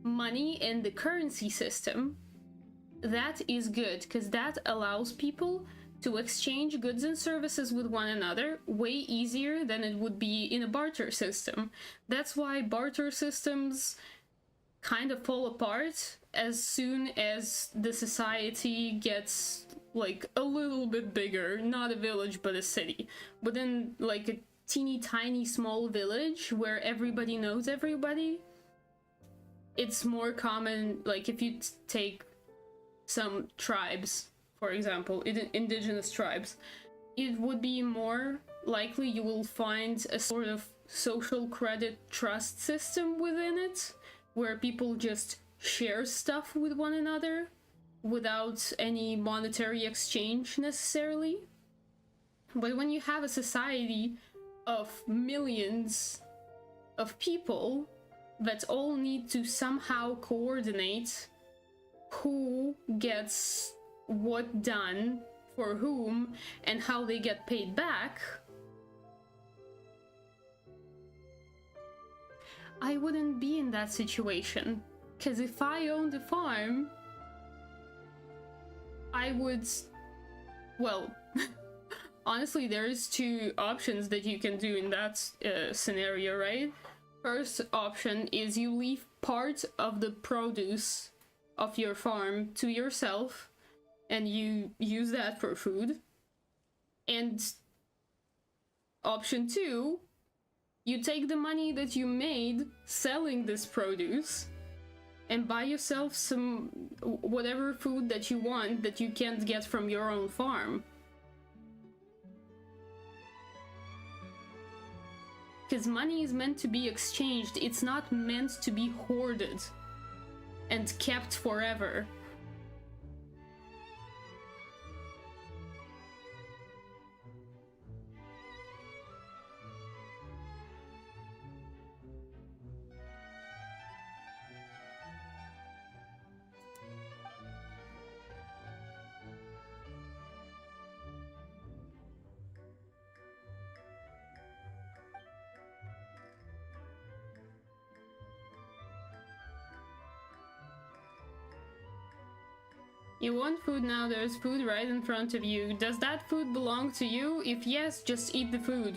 money and the currency system, that is good, because that allows people to exchange goods and services with one another way easier than it would be in a barter system. That's why barter systems kind of fall apart as soon as the society gets like a little bit bigger, not a village but a city. But then like a teeny tiny small village where everybody knows everybody, it's more common. Like if you take some tribes, for example, indigenous tribes, it would be more likely you will find a sort of social credit trust system within it, where people just share stuff with one another without any monetary exchange necessarily. But when you have a society of millions of people that all need to somehow coordinate who gets what done for whom and how they get paid back, I wouldn't be in that situation. Because if I owned a farm, I would... Well, honestly, there's two options that you can do in that scenario, right? First option is you leave part of the produce of your farm to yourself, and you use that for food. And Option 2, you take the money that you made selling this produce and buy yourself some whatever food that you want that you can't get from your own farm. Because money is meant to be exchanged, it's not meant to be hoarded and kept forever. You want food now, there's food right in front of you. Does that food belong to you? If yes, just eat the food.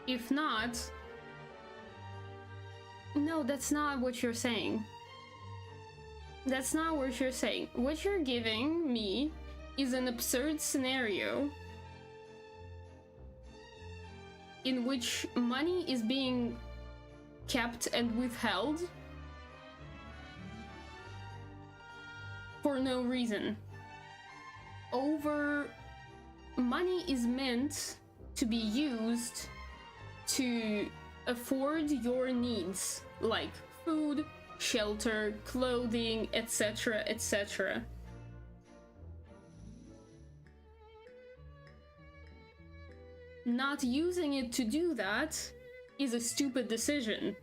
If not... No, that's not what you're saying. That's not what you're saying. What you're giving me is an absurd scenario in which money is being kept and withheld for no reason. Money is meant to be used to afford your needs, like food, shelter, clothing, etc., etc. Not using it to do that is a stupid decision.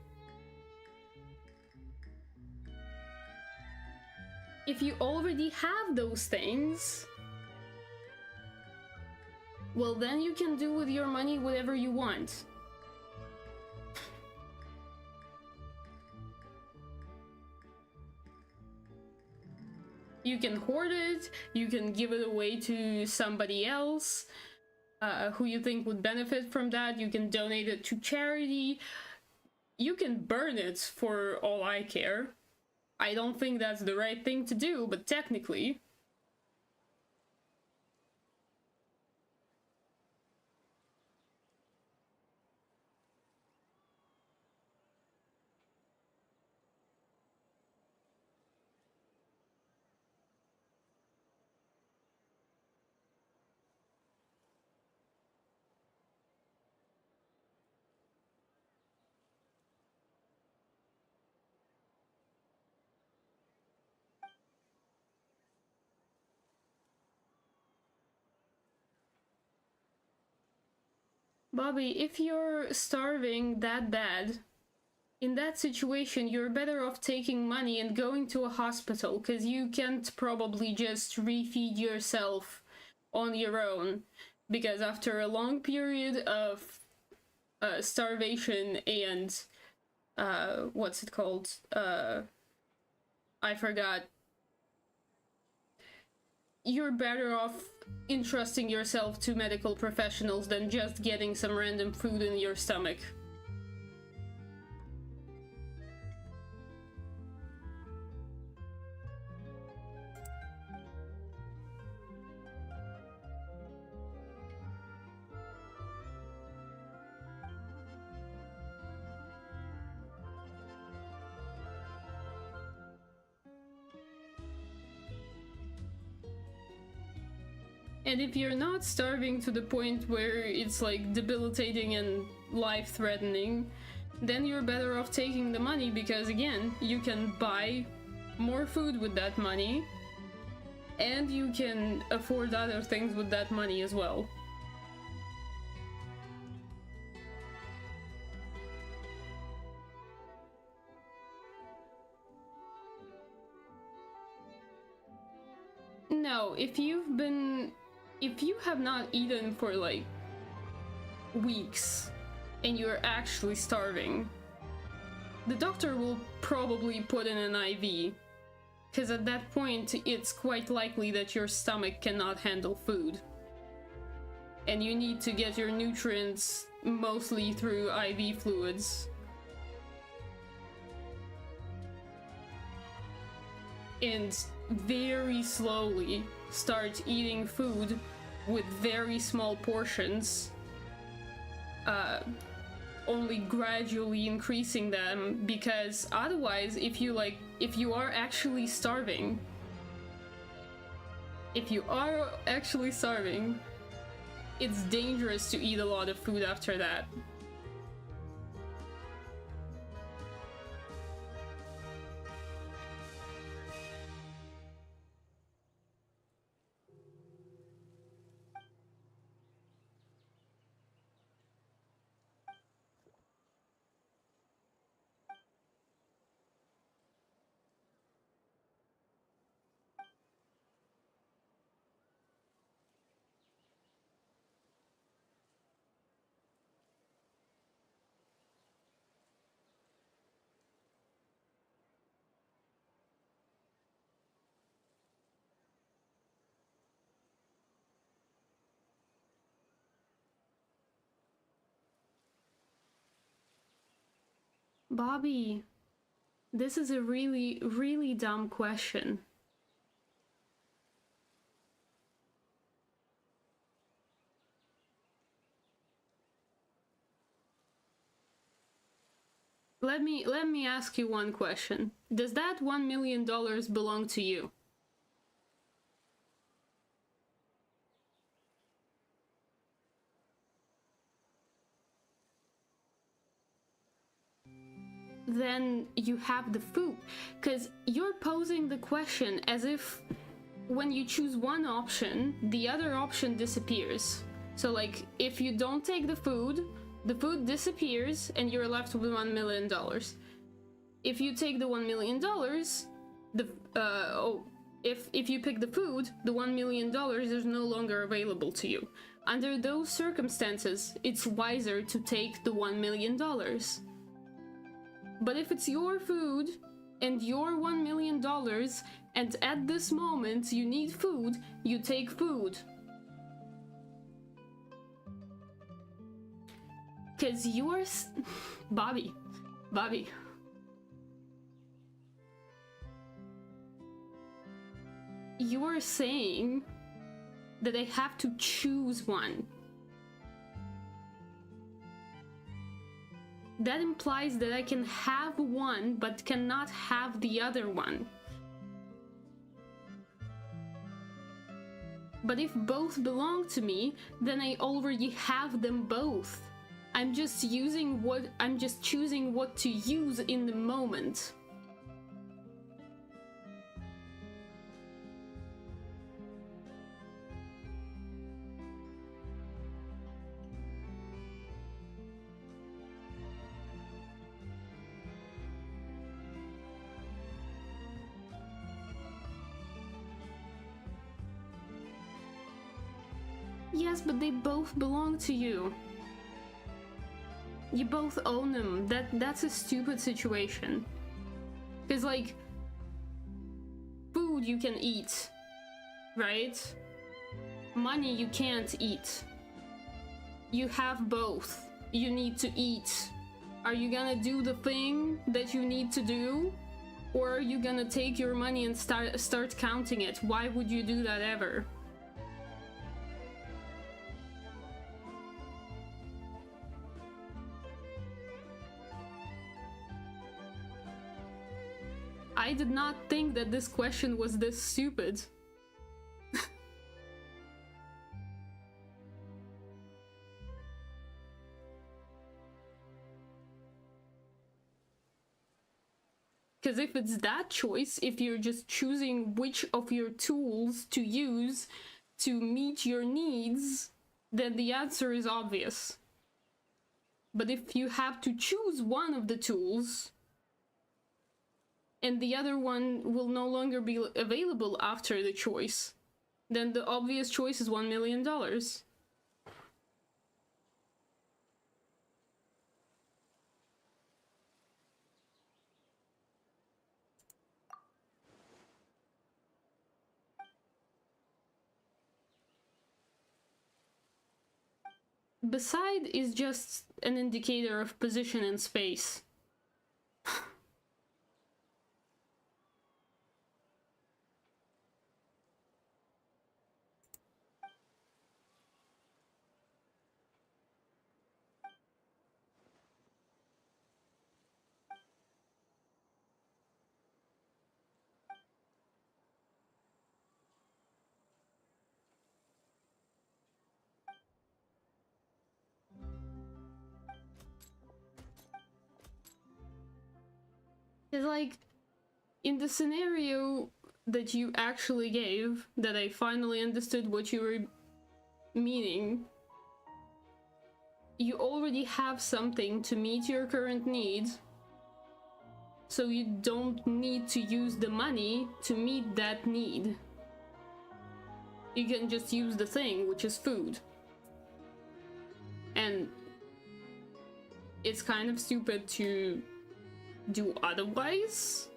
If you already have those things, well, then you can do with your money whatever you want. You can hoard it, you can give it away to somebody else who you think would benefit from that, you can donate it to charity, you can burn it for all I care. I don't think that's the right thing to do, but technically... Bobby, if you're starving that bad, in that situation, you're better off taking money and going to a hospital, because you can't probably just refeed yourself on your own, because after a long period of starvation and, what's it called? I forgot. You're better off entrusting yourself to medical professionals than just getting some random food in your stomach. And if you're not starving to the point where it's like debilitating and life-threatening, then you're better off taking the money, because again, you can buy more food with that money, and you can afford other things with that money as well. No, if you have not eaten for like weeks and you're actually starving, the doctor will probably put in an IV, because at that point it's quite likely that your stomach cannot handle food and you need to get your nutrients mostly through IV fluids. and very slowly start eating food with very small portions, only gradually increasing them, because otherwise if you are actually starving, it's dangerous to eat a lot of food after that. Bobby, this is a really, really dumb question. Let me ask you one question. Does that $1 million belong to you? Then you have the food, because you're posing the question as if when you choose one option, the other option disappears. So like, if you don't take the food disappears and you're left with $1 million. If you take the $1 million, if you pick the food, the $1 million is no longer available to you. Under those circumstances, it's wiser to take the $1 million. But if it's your food and your $1 million, and at this moment you need food, you take food. Cause you're Bobby. You are saying that I have to choose one. That implies that I can have one, but cannot have the other one. But if both belong to me, then I already have them both. I'm just choosing what to use in the moment. Yes, but they both belong to you. You both own them. That's a stupid situation. Because, like, food you can eat, right? Money you can't eat. You have both. You need to eat. Are you gonna do the thing that you need to do? Or are you gonna take your money and start counting it? Why would you do that ever? I did not think that this question was this stupid. Because if it's that choice, if you're just choosing which of your tools to use to meet your needs, then the answer is obvious. But if you have to choose one of the tools, and the other one will no longer be available after the choice, then the obvious choice is $1 million. Beside is just an indicator of position in space. It's like, in the scenario that you actually gave, that I finally understood what you were meaning, you already have something to meet your current needs, so you don't need to use the money to meet that need. You can just use the thing, which is food. And it's kind of stupid to do otherwise.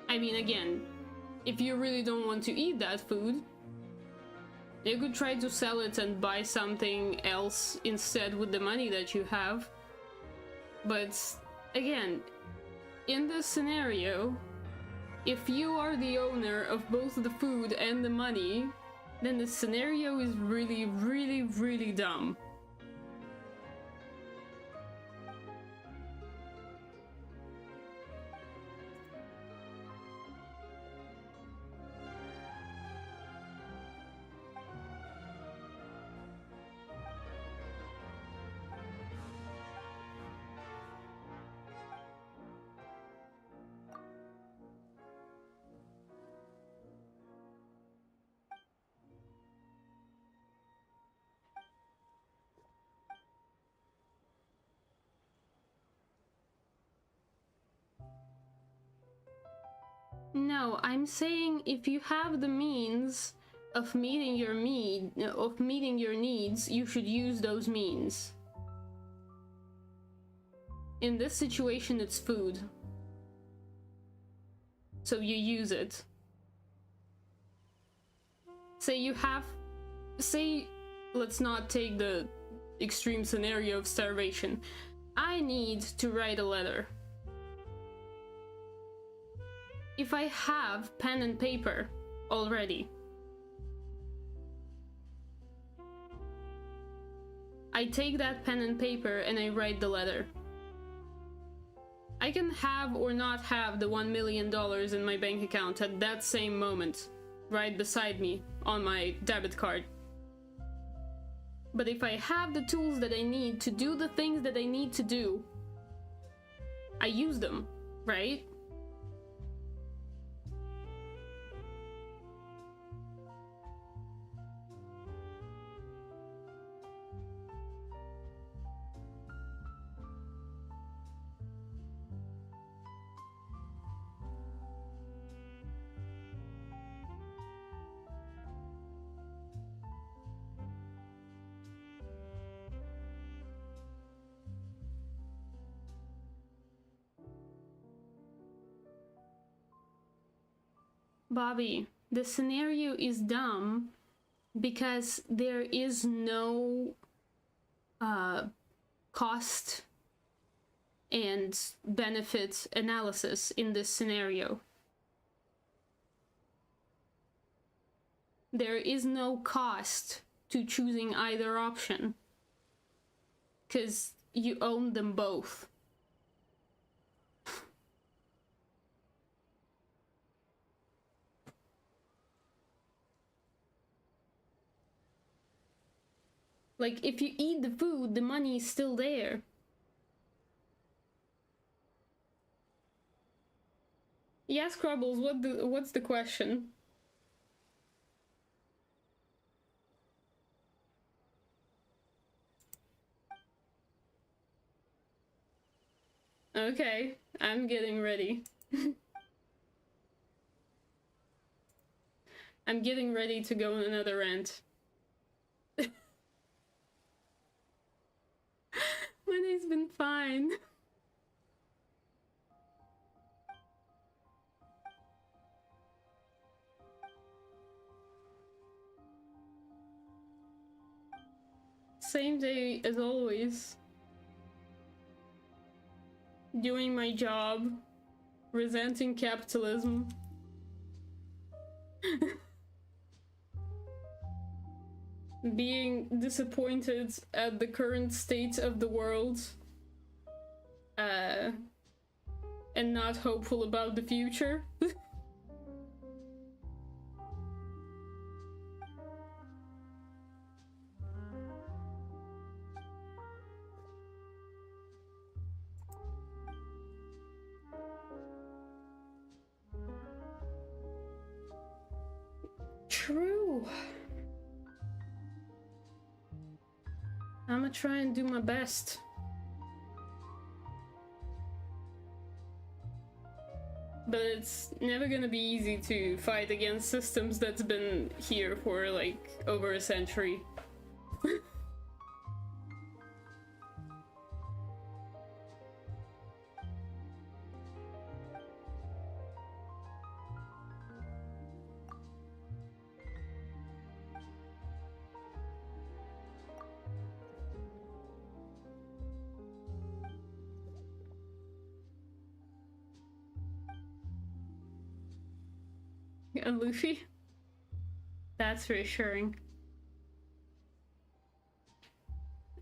I mean, again, if you really don't want to eat that food, you could try to sell it and buy something else instead with the money that you have. But again, in this scenario, if you are the owner of both the food and the money, then the scenario is really, really, really dumb. No, I'm saying if you have the means of meeting your needs, you should use those means. In this situation, it's food. So you use it. Say, let's not take the extreme scenario of starvation. I need to write a letter. If I have pen and paper already, I take that pen and paper and I write the letter. I can have or not have the $1 million in my bank account at that same moment, right beside me on my debit card. But if I have the tools that I need to do the things that I need to do, I use them, right? Bobby, the scenario is dumb because there is no cost and benefit analysis in this scenario. There is no cost to choosing either option because you own them both. Like, if you eat the food, the money is still there. Yes, Crubbles, what's the question? Okay, I'm getting ready. I'm getting ready to go on another rant. My day's been fine. Same day as always. Doing my job. Resenting capitalism. Being disappointed at the current state of the world. And not hopeful about the future. gonna try and do my best. But it's never gonna be easy to fight against systems that's been here for like over a century. A Luffy? That's reassuring.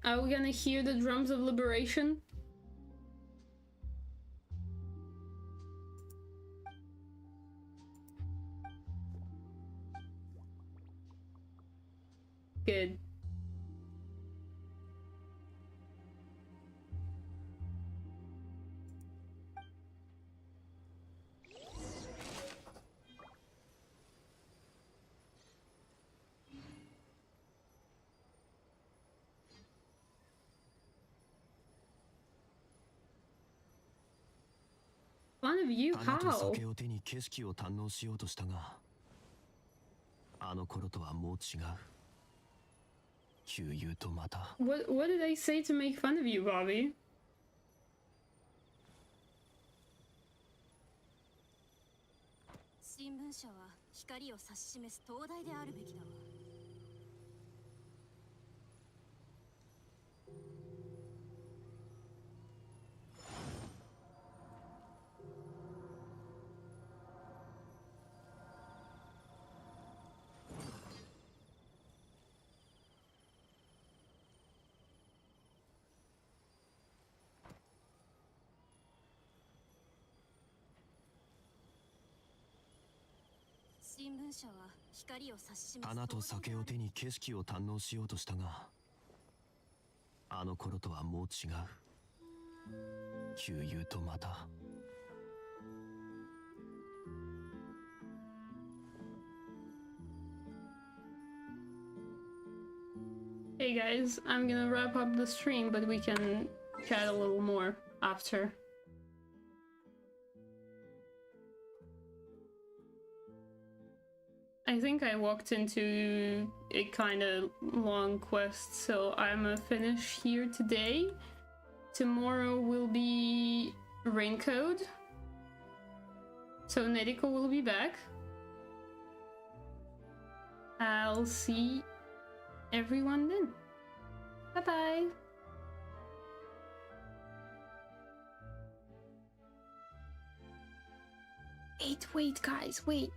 Are we gonna hear the drums of liberation? Good. One of you? 花と How? 酒を手に景色を堪能しようとしたが、あの頃とはもう違う。旧友とまた。What did I say to make fun of you, Bobby? 新聞社は光を指し示す灯台であるべきだわ。新聞社は光を指し示す花と酒を手に景色を堪能しようとしたが、あの頃とはもう違う。旧友とまた。Hey guys, I'm gonna wrap up the stream, but we can chat a little more after. I think I walked into a kind of long quest, so I'm gonna finish here today. Tomorrow will be Raincode, so Nediko will be back. I'll see everyone then. Bye bye. Wait, guys, wait.